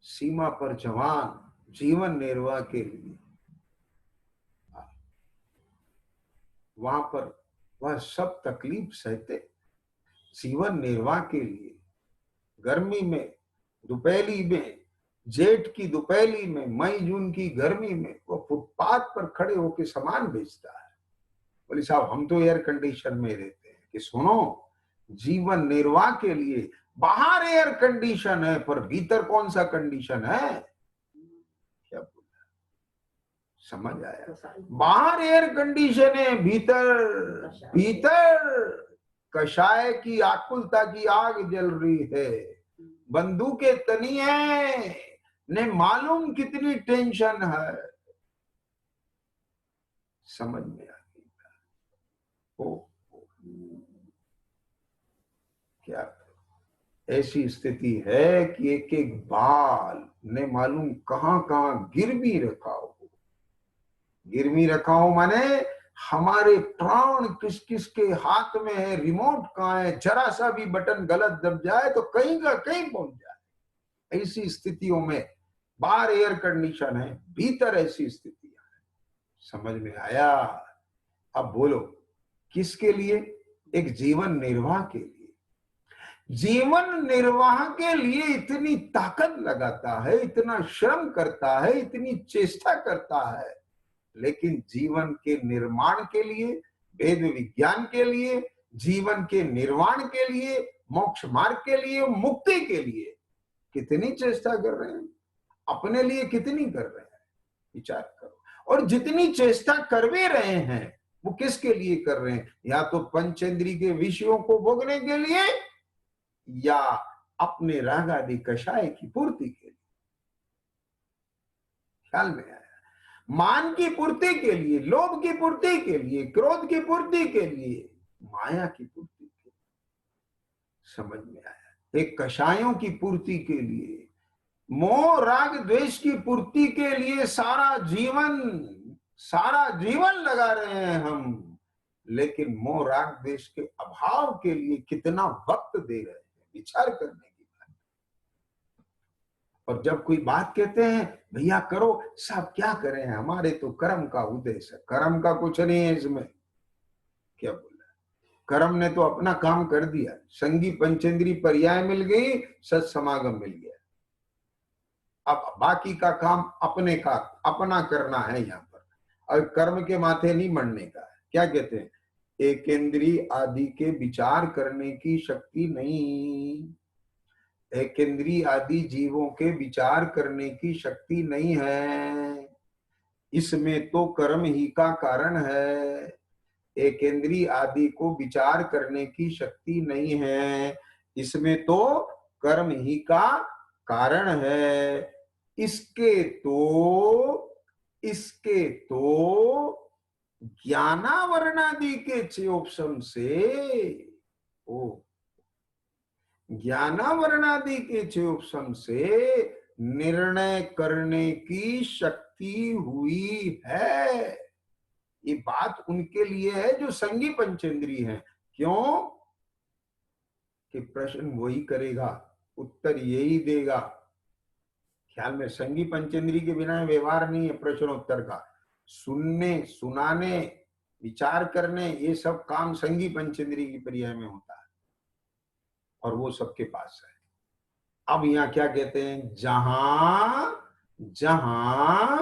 Speaker 2: सीमा पर जवान जीवन निर्वाह के लिए वहां पर वह सब तकलीफ सहते, जीवन निर्वाह के लिए। गर्मी में, दोपहरी में, जेठ की दोपहरी में, मई जून की गर्मी में वो फुटपाथ पर खड़े होकर सामान बेचता है। बोले साहब, हम तो एयर कंडीशन में रहते हैं। कि सुनो, जीवन निर्वाह के लिए बाहर एयर कंडीशन है, पर भीतर कौन सा कंडीशन है? क्या बोला, समझ आया? बाहर एयर कंडीशन है, भीतर कषाय की आकुलता की आग जल रही है। बंदूकें तनी है ने मालूम कितनी टेंशन है। समझ में आ गई? क्या ऐसी स्थिति है कि एक एक बाल ने मालूम कहां कहां गिरवी रखा हो। गिरवी रखा हो माने हमारे प्राण किस किस के हाथ में है, रिमोट कहां है, जरा सा भी बटन गलत दब जाए तो कहीं का कहीं पहुंच जाए। ऐसी स्थितियों में बाहर एयर कंडीशन है, भीतर ऐसी स्थितियां है। समझ में आया? अब बोलो, किसके लिए? एक जीवन निर्वाह के लिए। जीवन निर्वाह के लिए इतनी ताकत लगाता है, इतना श्रम करता है, इतनी चेष्टा करता है, लेकिन जीवन के निर्माण के लिए, वेद विज्ञान के लिए, जीवन के निर्माण के लिए, मोक्ष मार्ग के लिए, मुक्ति के लिए कितनी चेष्टा कर रहे हैं? अपने लिए कितनी कर रहे हैं? विचार करो। और जितनी चेष्टा कर भी रहे हैं वो किसके लिए कर रहे हैं? या तो पंचेंद्री के विषयों को भोगने के लिए, या अपने राग आदि कषाय की पूर्ति के लिए। ख्याल में आया? मान की पूर्ति के लिए, लोभ की पूर्ति के लिए, क्रोध की पूर्ति के लिए, माया की पूर्ति के लिए। समझ में आया? एक कषायों की पूर्ति के लिए, मोह राग द्वेष की पूर्ति के लिए सारा जीवन लगा रहे हैं हम, लेकिन मोह राग द्वेष के अभाव के लिए कितना वक्त दे रहे हैं। विचार करने की बात। और जब कोई बात कहते हैं भैया करो, सब क्या करें, हमारे तो कर्म का उद्देश्य है। कर्म का कुछ नहीं है इसमें। क्या बोला, कर्म ने तो अपना काम कर दिया, संगी पंचेंद्री पर्याय मिल गई, सत समागम मिल गया। अब बाकी का काम अपने का अपना करना है यहाँ पर, और कर्म के माथे नहीं मरने का है। क्या कहते हैं, एकेंद्री आदि के विचार करने की शक्ति नहीं, एकेंद्री आदि जीवों के विचार करने की शक्ति नहीं है, इसमें तो कर्म ही का कारण है। एकेंद्री आदि को विचार करने की शक्ति नहीं है, इसमें तो कर्म ही का कारण है। इसके तो ज्ञानावरणादि के चेयोपशम से, ज्ञानावरणादि के चेयोपशम से निर्णय करने की शक्ति हुई है। ये बात उनके लिए है जो संगी पंचेंद्री हैं। क्यों कि प्रश्न वही करेगा, उत्तर यही देगा। ख्याल में, संगी पंचेंद्री के बिना व्यवहार नहीं है प्रश्नोत्तर का। सुनने, सुनाने, विचार करने, ये सब काम संगी पंचेंद्री की पर्याय में होता है, और वो सबके पास है। अब यहाँ क्या कहते हैं, जहां जहां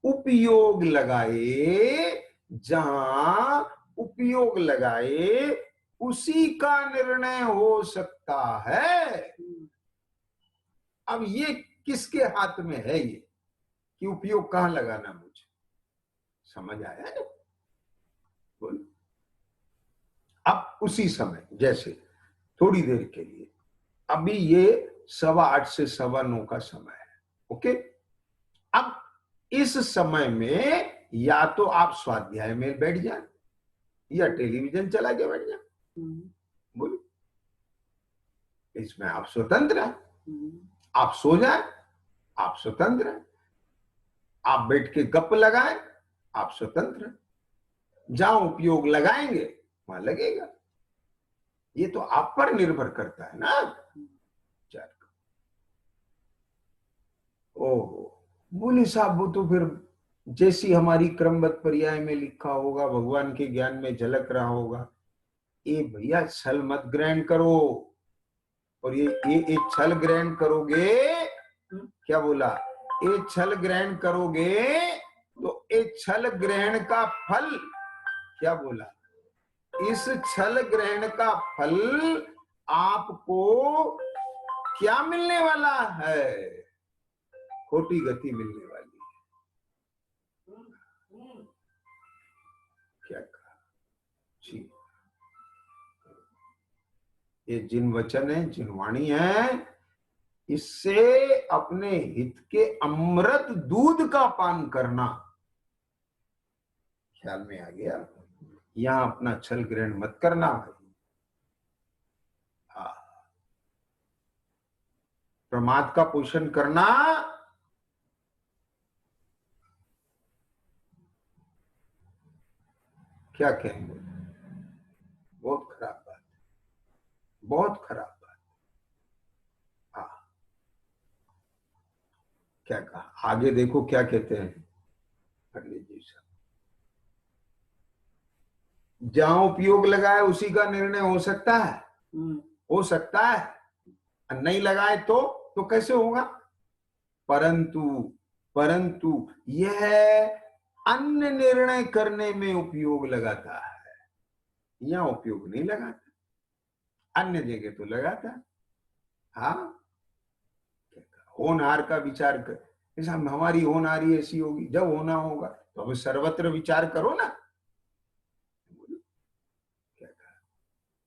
Speaker 2: उपयोग लगाए, जहां उपयोग लगाए उसी का निर्णय हो सकता है। अब ये किसके हाथ में है, ये कि उपयोग कहां लगाना, मुझे समझ आया है? बोल। अब उसी समय, जैसे थोड़ी देर के लिए, अभी ये 8:15 से 9:15 का समय है, ओके। अब इस समय में या तो आप स्वाध्याय में बैठ जाए या टेलीविजन चला के बैठ जाए, बोलो, इसमें आप स्वतंत्र हैं। आप सो जाए, आप स्वतंत्र हैं। आप बैठ के गप लगाएं, आप स्वतंत्र हैं। जहां उपयोग लगाएंगे वहां लगेगा। ये तो आप पर निर्भर करता है ना। ओहो, बोले साहब, वो तो फिर जैसी हमारी क्रमबद्ध पर्याय में लिखा होगा, भगवान के ज्ञान में झलक रहा होगा। ये भैया छल मत ग्रहण करो, और ये छल ग्रहण करोगे, क्या बोला, ये छल ग्रहण करोगे तो ये छल ग्रहण का फल, क्या बोला, इस छल ग्रहण का फल आपको क्या मिलने वाला है, खोटी गति मिलने वाली है। क्या कहा जी, ये जिन वचन है, जिन वाणी है, इससे अपने हित के अमृत दूध का पान करना। ख्याल में आ गया? यहां अपना छल ग्रहण मत करना भाई। प्रमाद का पोषण करना क्या कहेंगे, बहुत खराब बात है, बहुत खराब बात। क्या कहा आगे देखो, क्या कहते हैं पंडित जी साहब, जहां उपयोग लगाए उसी का निर्णय हो सकता है, हो सकता है, नहीं लगाए तो कैसे होगा। परंतु यह अन्य निर्णय करने में उपयोग लगाता है, यहां उपयोग नहीं लगाता, अन्य जगह तो लगाता है। हाँ, होनहार का विचार कर, ऐसा हमारी होनहारी ऐसी होगी, जब होना होगा तो अब सर्वत्र विचार करो ना। क्या कहा,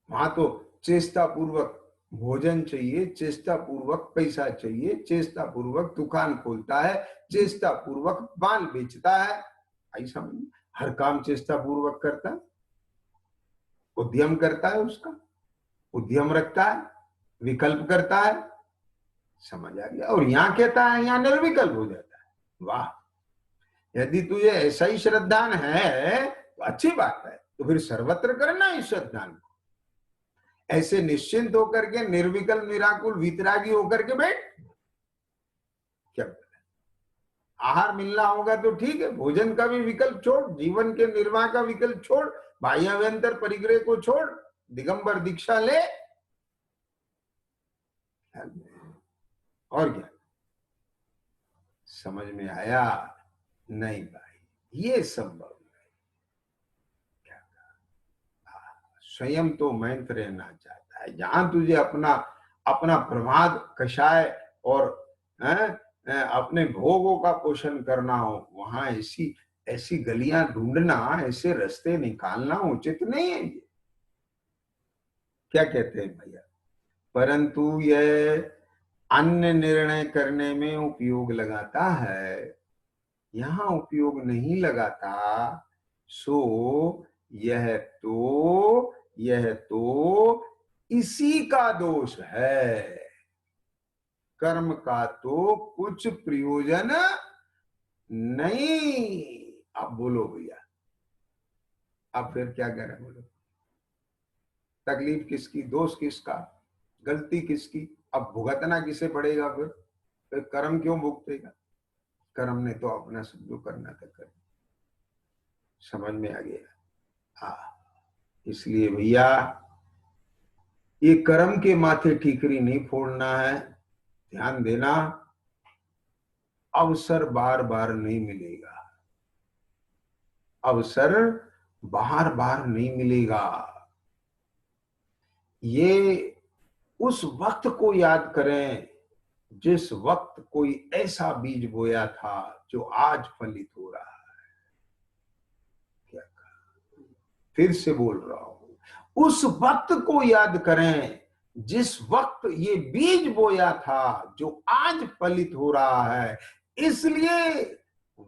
Speaker 2: वहां तो चेष्टा पूर्वक भोजन चाहिए, चेष्टा पूर्वक पैसा चाहिए, चेष्टा पूर्वक दुकान खोलता है, चेष्टा पूर्वक माल बेचता है, ऐसा हर काम चेष्टा पूर्वक करता है, उद्यम करता है, उसका उद्यम रखता है, विकल्प करता है। समझ आ गया? और यहाँ कहता है, यहाँ निर्विकल्प हो जाता है। वाह, यदि तुझे ऐसा ही श्रद्धान है तो अच्छी बात है, तो फिर सर्वत्र करना इस श्रद्धान को। ऐसे निश्चिंत होकर के, निर्विकल्प, निराकुल, वितरागी होकर के बैठ। क्या आहार मिलना होगा तो ठीक है, भोजन का भी विकल्प छोड़, जीवन के निर्वाह का विकल्प छोड़, बाह्याभ्यंतर परिग्रह को छोड़, दिगंबर दीक्षा ले, और क्या? समझ में आया? नहीं भाई, ये संभव नहीं। क्या स्वयं तो मैंत्र रहना चाहता है, जहां तुझे अपना अपना प्रमाद कषाय और अपने भोगों का पोषण करना हो, वहां ऐसी ऐसी गलियां ढूंढना, ऐसे रास्ते निकालना उचित नहीं है। ये क्या कहते हैं भैया? परंतु यह अन्य निर्णय करने में उपयोग लगाता है, यहां उपयोग नहीं लगाता। सो यह तो इसी का दोष है। कर्म का तो कुछ प्रयोजन नहीं। अब बोलो भैया, अब फिर क्या करें? बोलो, तकलीफ किसकी, दोष किसका, गलती किसकी? अब भुगतना किसे पड़ेगा? फिर कर्म क्यों भुगतेगा? कर्म ने तो अपना सब जो करना था कर। समझ में आ गया? इसलिए भैया, ये कर्म के माथे ठीकरी नहीं फोड़ना है। ध्यान देना, अवसर बार बार नहीं मिलेगा, अवसर बार बार नहीं मिलेगा। ये उस वक्त को याद करें जिस वक्त कोई ऐसा बीज बोया था जो आज फलित हो रहा है। क्या कहा? फिर से बोल रहा हूं, उस वक्त को याद करें जिस वक्त ये बीज बोया था जो आज फलित हो रहा है। इसलिए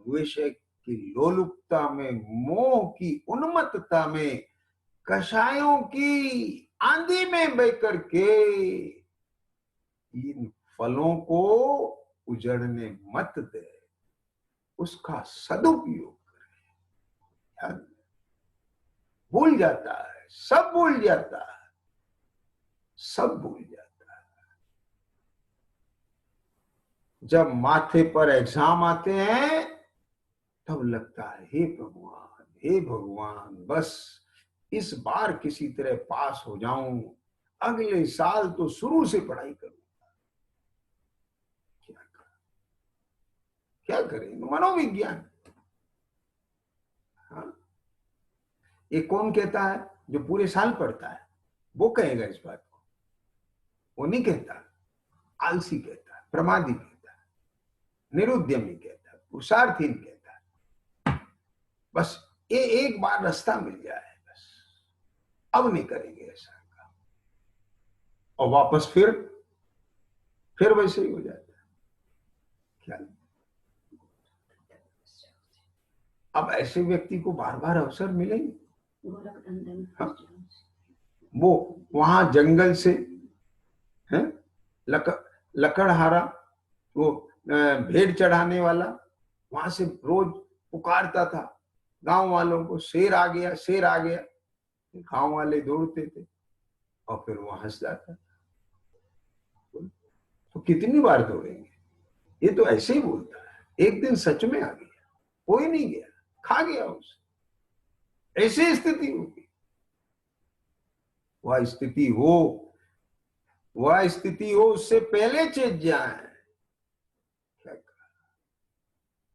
Speaker 2: विषय की लोलुपता में, मोह की उन्मत्तता में, कषायों की आंधी में बह करके इन फलों को उजड़ने मत दे, उसका सदुपयोग करें। भूल जाता है, सब भूल जाता है, सब भूल जाता है। जब माथे पर एग्जाम आते हैं तब लगता है हे भगवान, हे भगवान, बस इस बार किसी तरह पास हो जाऊं, अगले साल तो शुरू से पढ़ाई करूंगा। क्या करें? मनोविज्ञान। हाँ, ये कौन कहता है? जो पूरे साल पढ़ता है वो कहेगा इस बात को, वो नहीं कहता। आलसी कहता है, प्रमादी कहता है, निरुद्यमी कहता है, पुरुषार्थहीन कहता है। बस ये एक बार रास्ता मिल जाए, बस अब नहीं करेंगे ऐसा काम, और वापस फिर वैसे ही हो जाता है। क्या? अब ऐसे व्यक्ति को बार बार अवसर मिलेंगे? हाँ, वो वहां जंगल से है लकड़हारा, वो भेड़ चढ़ाने वाला, वहां से रोज पुकारता था गांव वालों को, शेर आ गया, शेर आ गया। गांव वाले दौड़ते थे और फिर वो हंस जाता। तो कितनी बार दौड़ेंगे? ये तो ऐसे ही बोलता है। एक दिन सच में आ गया, कोई नहीं गया, खा गया उसे। ऐसी स्थिति होगी। वह स्थिति हो उससे पहले चेत जाए। क्या कहा?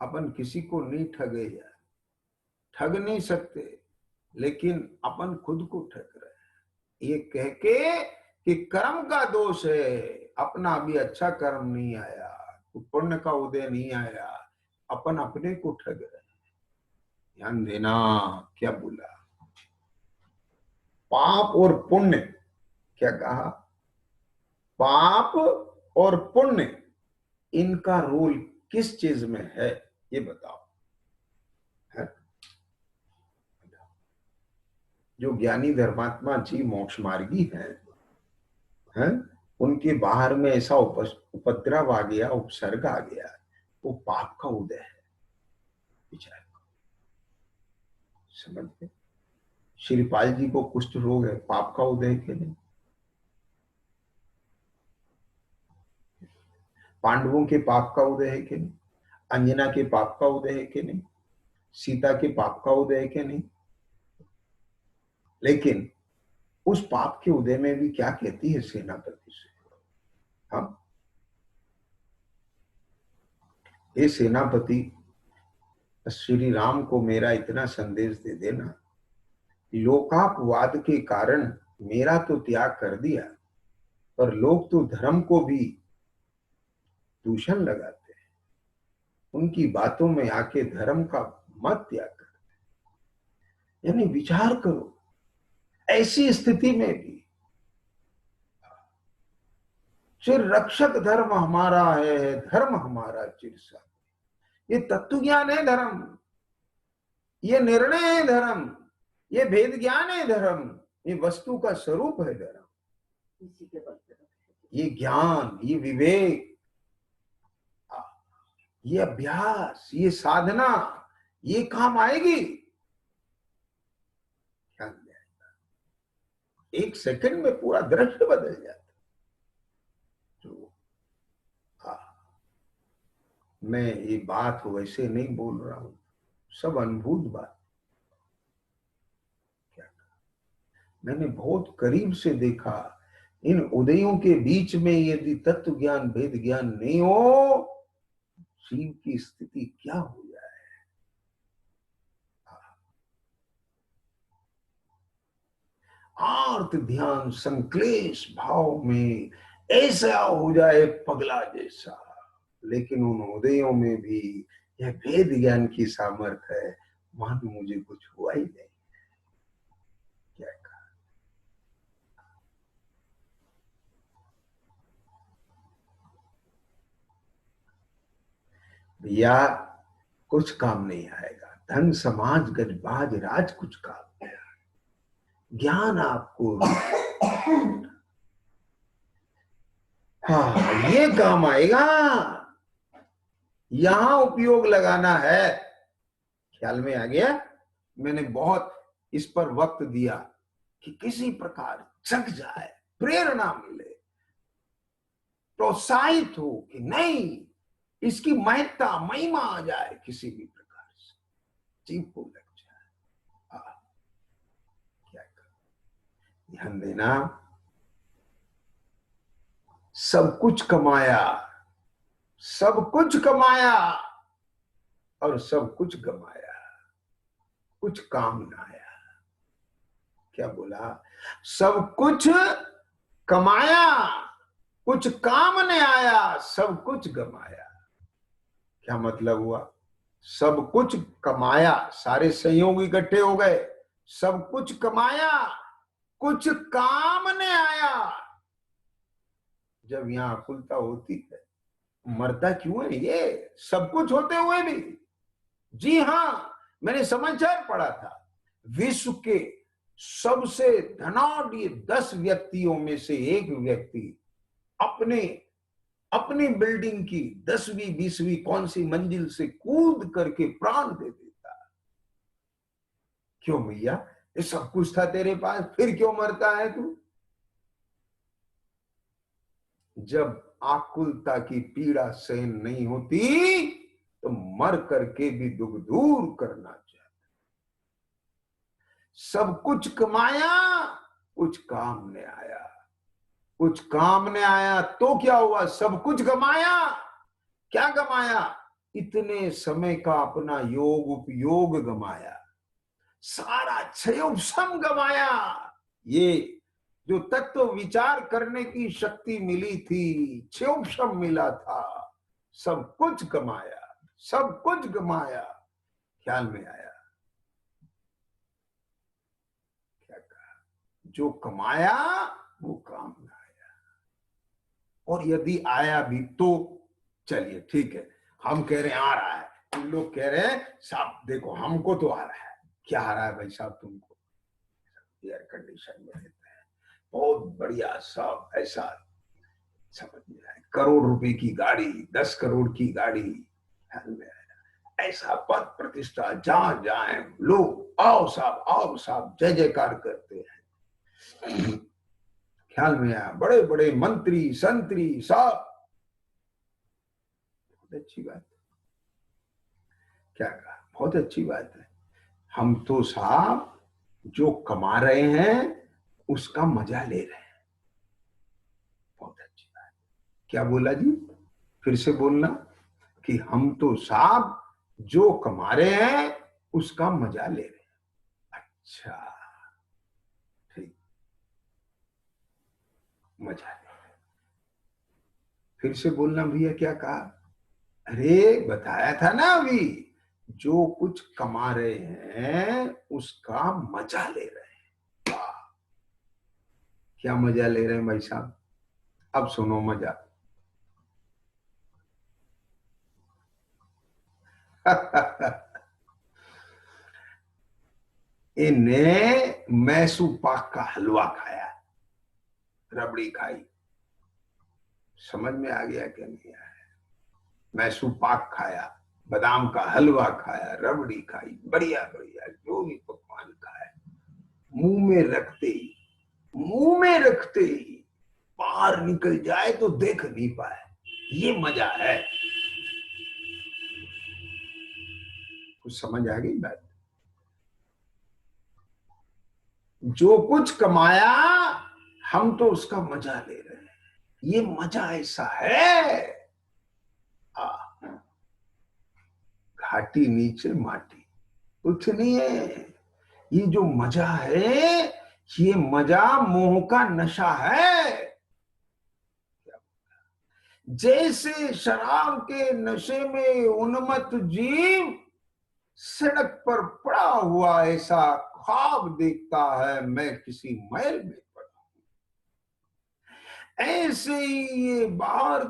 Speaker 2: अपन किसी को नहीं ठगे यार, ठग नहीं सकते, लेकिन अपन खुद को ठग रहे हैं ये कह के कि कर्म का दोष है, अपना अभी अच्छा कर्म नहीं आया, पुण्य का उदय नहीं आया, अपन अपने को ठग रहे हैं। ध्यान देना, क्या बोला? पाप और पुण्य, क्या कहा? पाप और पुण्य, इनका रोल किस चीज में है ये बताओ। है? जो ज्ञानी धर्मात्मा जी मोक्ष मार्गी हैं, उनके बाहर में ऐसा उपद्रव आ गया, उपसर्ग आ गया, वो पाप का उदय है। विचार समझ गए? श्रीपाल जी को कुष्ठ रोग है, पाप का उदय के नहीं? पांडवों के पाप का उदय है कि नहीं? अंजना के पाप का उदय है कि नहीं? सीता के पाप का उदय है कि नहीं? लेकिन उस पाप के उदय में भी क्या कहती है सेनापति से, हाँ, ये सेनापति, श्री राम को मेरा इतना संदेश दे देना, लोकापवाद के कारण मेरा तो त्याग कर दिया, पर लोग तो धर्म को भी दूषण लगाते हैं, उनकी बातों में आके धर्म का मत त्याग करते। यानी विचार करो, ऐसी स्थिति में भी चिर रक्षक धर्म हमारा है, धर्म हमारा चिर साथी। ये तत्व ज्ञान है धर्म, ये निर्णय है धर्म, ये भेद ज्ञान है धर्म, ये वस्तु का स्वरूप है धर्म।
Speaker 3: इसी के बल पे रखे।
Speaker 2: ये ज्ञान, ये विवेक, ये अभ्यास, ये साधना, ये काम आएगी। ध्यान देना, एक सेकंड में पूरा दृश्य बदल जाता। तो मैं ये बात वैसे नहीं बोल रहा हूं, सब अनुभूत बात। क्या मैंने बहुत करीब से देखा, इन उदयों के बीच में यदि तत्व ज्ञान भेद ज्ञान नहीं हो, जीव की स्थिति क्या हो जाए। आर्त ध्यान संक्लेश भाव में ऐसा हो जाए पगला जैसा, लेकिन उन उदयों में भी यह भेद ज्ञान की सामर्थ्य है, मानो मुझे कुछ हुआ ही नहीं। क्या कहा, भैया कुछ काम नहीं आएगा, धन समाज गजबाज राज कुछ काम नहीं आएगा, ज्ञान आपको हाँ ये काम आएगा, यहां उपयोग लगाना है। ख्याल में आ गया। मैंने बहुत इस पर वक्त दिया कि किसी प्रकार जग जाए, प्रेरणा मिले, प्रोत्साहित हो कि नहीं, इसकी महत्ता महिमा आ जाए, किसी भी प्रकार से जीव को लग जाए। क्या कर, ध्यान देना, सब कुछ कमाया, सब कुछ कमाया और सब कुछ गमाया, कुछ काम ना आया। क्या बोला, सब कुछ कमाया, कुछ काम ने आया, सब कुछ गमाया। क्या मतलब हुआ, सब कुछ कमाया, सारे संयोग इकट्ठे हो गए, सब कुछ कमाया, कुछ काम ने आया। जब यहां अकुलता होती है, मरता क्यों है ये, सब कुछ होते हुए भी। जी हां, मैंने समाचार पढ़ा था, विश्व के सबसे धनाढ्य 10 व्यक्तियों में से एक व्यक्ति अपनी बिल्डिंग की 10वीं 20वीं कौन सी मंजिल से कूद करके प्राण दे देता। क्यों भैया, ये सब कुछ था तेरे पास, फिर क्यों मरता है तू। जब आकुलता की पीड़ा सहन नहीं होती तो मर करके भी दुख दूर करना चाहता। सब कुछ कमाया, कुछ काम ने आया, कुछ काम ने आया तो क्या हुआ, सब कुछ गमाया। क्या गमाया, इतने समय का अपना योग उपयोग गमाया, सारा क्षयोपशम गमाया। ये जो तत्व विचार करने की शक्ति मिली थी, क्षयोपशम मिला था, सब कुछ गमाया, सब कुछ गमाया। ख्याल में आया, क्या कहा, जो कमाया वो काम ना आया, और यदि आया भी तो चलिए ठीक है, हम कह रहे हैं आ रहा है, तुम लोग कह रहे हैं साहब देखो हमको तो आ रहा है। क्या आ रहा है भाई साहब तुमको, एयर कंडीशन में रहते हैं, बहुत बढ़िया सब ऐसा, समझ में आए, करोड़ रुपए की गाड़ी, 10 करोड़ की गाड़ी, ख्याल में आया, ऐसा पद प्रतिष्ठा, जहां जाए लोग आओ साहब जय जयकार करते हैं। ख्याल में आया, बड़े बड़े मंत्री संतरी सब, बहुत अच्छी बात है। क्या कहा, बहुत अच्छी बात है। हम तो साहब जो कमा रहे हैं उसका मजा ले रहे हैं। बहुत अच्छी बात। क्या बोला जी? फिर से बोलना कि हम तो साहब जो कमा रहे हैं उसका मजा ले रहे हैं। अच्छा, ठीक, मजा ले रहे हैं। फिर से बोलना भैया, क्या कहा? अरे बताया था ना अभी, जो कुछ कमा रहे हैं उसका मजा ले रहे हैं। वाह, क्या मजा ले रहे हैं भाई साहब? अब सुनो मजा। इन्हें मैसूर पाक का हलवा खाया, रबड़ी खाई। समझ में आ गया क्या नहीं आया? मैसूर पाक खाया, बादाम का हलवा खाया, रबड़ी खाई, बढ़िया बढ़िया जो भी पकवान खाया, मुंह में रखते ही, मुंह में रखते ही बाहर निकल जाए तो देख नहीं पाए। ये मजा है। कुछ समझ आ गई बात? जो कुछ कमाया हम तो उसका मजा ले रहे हैं। ये मजा ऐसा है, घाटी नीचे माटी, कुछ नहीं है। ये जो मजा है, ये मजा मोह का नशा है। जैसे शराब के नशे में उन्मत्त जीव सड़क पर पड़ा हुआ ऐसा ख्वाब देखता है, मैं किसी महल में पड़ा हूं, ऐसे ही ये बाहर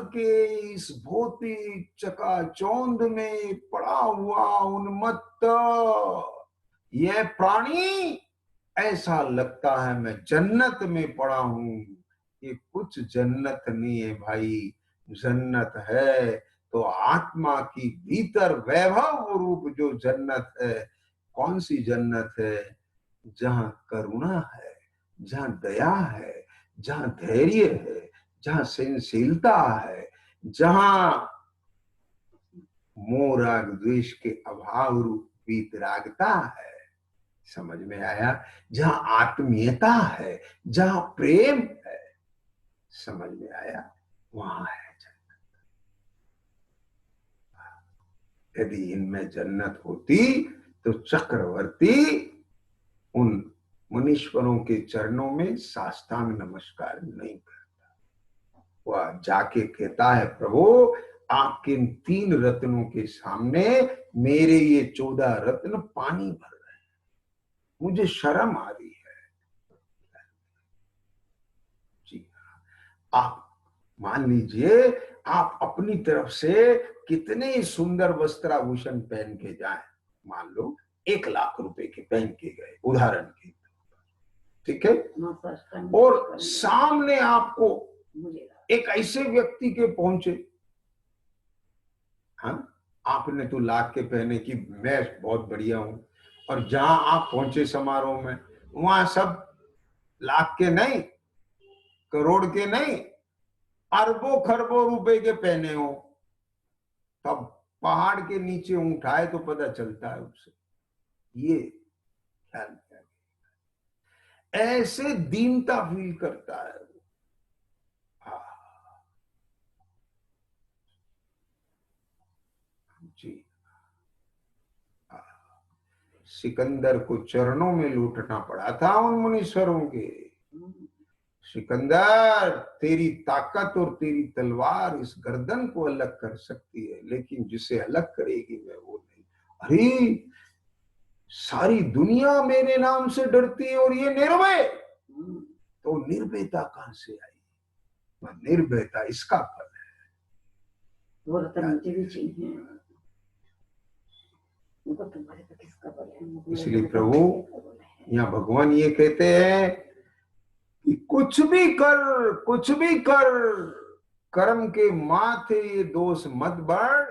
Speaker 2: के इस भौतिक चकाचौंध में पड़ा हुआ उन्मत्त यह प्राणी ऐसा लगता है मैं जन्नत में पड़ा हूं। ये कुछ जन्नत नहीं है भाई, जन्नत है तो आत्मा की भीतर वैभव रूप जो जन्नत है। कौन सी जन्नत है? जहां करुणा है, जहां दया है, जहां धैर्य है, जहां सहनशीलता है, जहां मोह राग द्वेष के अभाव रूप वीतरागता है। समझ में आया? जहां आत्मीयता है, जहां प्रेम है, समझ में आया? वहां है जन्नत। यदि इनमें जन्नत होती तो चक्रवर्ती उन मुनीश्वरों के चरणों में साष्टांग नमस्कार नहीं करता। वह जाके कहता है, प्रभु आपके इन 3 रत्नों के सामने मेरे ये 14 रत्न पानी भर रहे हैं, मुझे शर्म आ रही है। जी, आप मान लीजिए आप अपनी तरफ से कितने सुंदर वस्त्राभूषण पहन के जाएं, मान लो 1 लाख रुपए के पहन के गए, उदाहरण के, ठीक है, और सामने आपको एक ऐसे व्यक्ति के पहुंचे, हाँ आपने तो लाख के पहने कि मैं बहुत बढ़िया हूं, और जहां आप पहुंचे समारोह में वहां सब लाख के नहीं, करोड़ के नहीं, अरबों खरबों रुपए के पहने हो, तब पहाड़ के नीचे उठाए तो पता चलता है उससे। ये ख्याल किया, ऐसे दीनता फील करता है। जी, सिकंदर को चरणों में लूटना पड़ा था उन मुनीश्वरों के। सिकंदर, तेरी ताकत और तेरी तलवार इस गर्दन को अलग कर सकती है, लेकिन जिसे अलग करेगी मैं वो नहीं। अरे सारी दुनिया मेरे नाम से डरती है और ये निर्भय, तो निर्भयता कहां से आई? निर्भयता इसका फल है।
Speaker 3: वो तो मुझे भी चाहिए, वो तुम्हारे पे किसका बल है?
Speaker 2: इसलिए प्रभु यहाँ भगवान ये कहते हैं कि कुछ भी कर कर्म के माथे ये दोष मत बढ़,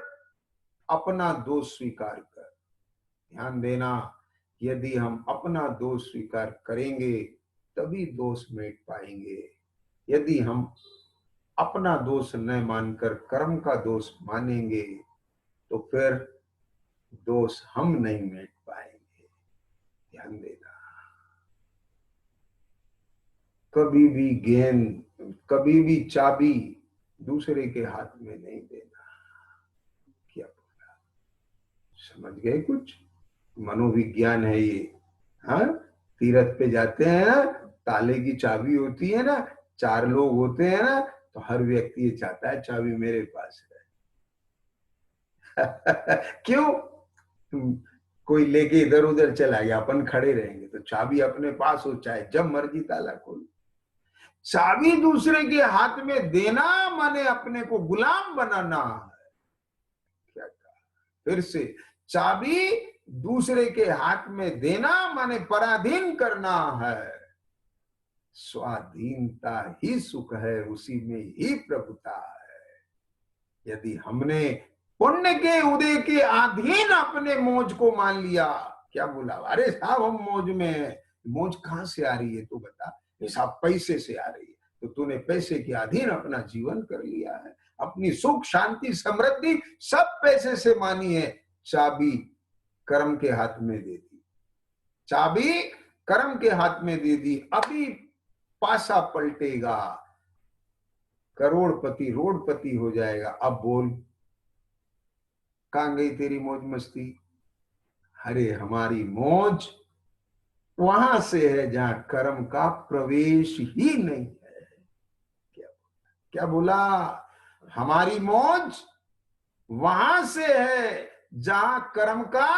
Speaker 2: अपना दोष स्वीकार कर। ध्यान देना, यदि हम अपना दोष स्वीकार करेंगे तभी दोष मिट पाएंगे। यदि हम अपना दोष न मानकर कर्म का दोष मानेंगे तो फिर दोष हम नहीं मिट पाएंगे। ध्यान देना। कभी भी गेंद, कभी भी चाबी दूसरे के हाथ में नहीं देना। क्या बोला, समझ गए कुछ? मनोविज्ञान है ये। हाँ, तीरथ पे जाते हैं ना, ताले की चाबी होती है ना, 4 लोग होते हैं ना, तो हर व्यक्ति ये चाहता है चाबी मेरे पास है। क्यों? कोई लेके इधर उधर चला गया, अपन खड़े रहेंगे, तो चाबी अपने पास हो, चाहे जब मर्जी ताला खोल। चाबी दूसरे के हाथ में देना माने अपने को गुलाम बनाना है। क्या कहा फिर से? चाबी दूसरे के हाथ में देना माने पराधीन करना है। स्वाधीनता ही सुख है, उसी में ही प्रभुता है। यदि हमने पुण्य के उदय के अधीन अपने मौज को मान लिया, क्या बोला, अरे साहब हम मौज में हैं, मौज कहां से आ रही है तू बता? साहब पैसे से आ रही है, तो तूने पैसे के अधीन अपना जीवन कर लिया है। अपनी सुख शांति समृद्धि सब पैसे से मानी है। चाबी कर्म के हाथ में दे दी, चाबी कर्म के हाथ में दे दी, अभी पासा पलटेगा, करोड़पति रोडपति हो जाएगा। अब बोल, कहां गई तेरी मौज मस्ती? अरे हमारी मौज वहां से है जहां कर्म का प्रवेश ही नहीं है। क्या बोला? हमारी मौज वहां से है जहां कर्म का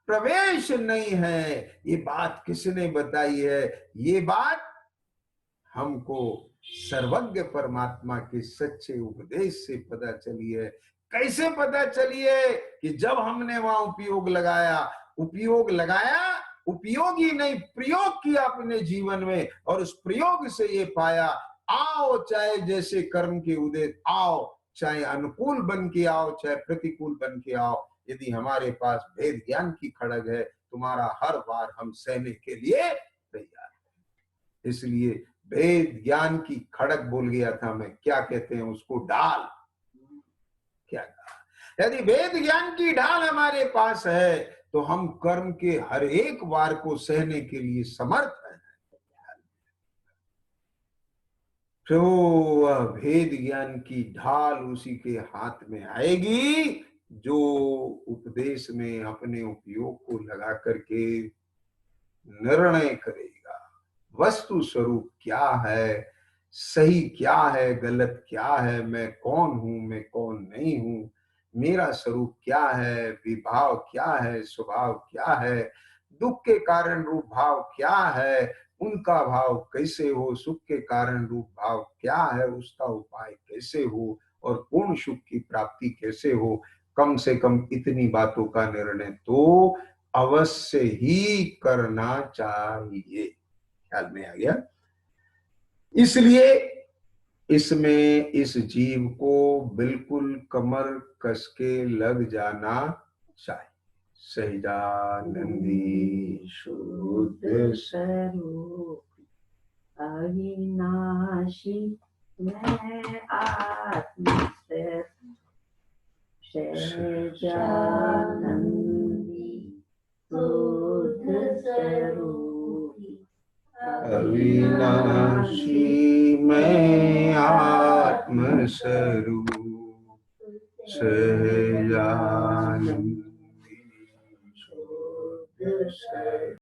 Speaker 2: प्रवेश नहीं है। ये बात किसने बताई है? ये बात हमको सर्वज्ञ परमात्मा के सच्चे उपदेश से पता चली है। कैसे पता चली है? कि जब हमने वहां उपयोग लगाया, उपयोग ही नहीं प्रयोग किया अपने जीवन में, और उस प्रयोग से ये पाया, आओ चाहे जैसे कर्म के उदय आओ, चाहे अनुकूल बन के आओ चाहे प्रतिकूल बन के आओ, यदि हमारे पास भेद ज्ञान की खड़ग है, तुम्हारा हर बार हम सहने के लिए तैयार है। इसलिए भेद ज्ञान की खड़ग बोल गया था मैं, क्या कहते हैं उसको, ढाल। क्या कहा? यदि भेद ज्ञान की ढाल हमारे पास है तो हम कर्म के हर एक वार को सहने के लिए समर्थ हैं। तो वह भेद ज्ञान की ढाल उसी के हाथ में आएगी जो उपदेश में अपने उपयोग को लगा करके निर्णय करेगा वस्तु स्वरूप क्या है, सही क्या है, गलत क्या है, मैं कौन हूं, मैं कौन नहीं हूं, मेरा स्वरूप क्या है, विभाव क्या है, स्वभाव क्या है, दुख के कारण रूप भाव क्या है, उनका भाव कैसे हो, सुख के कारण रूप भाव क्या है, उसका उपाय कैसे हो, और पूर्ण सुख की प्राप्ति कैसे हो। कम से कम इतनी बातों का निर्णय तो अवश्य ही करना चाहिए। ख्याल में आ गया? इसलिए इसमें इस जीव को बिल्कुल कमर कस के लग जाना चाहिए। सहजानंदी शुद्ध
Speaker 3: स्वरूप अविनाशी मैं आत्मस्वरूप सहजानंदी शुद्ध स्वरूप
Speaker 2: अविनाशी मैं आत्म स्वरूप सहजानंदी शुद्ध स्वरूप।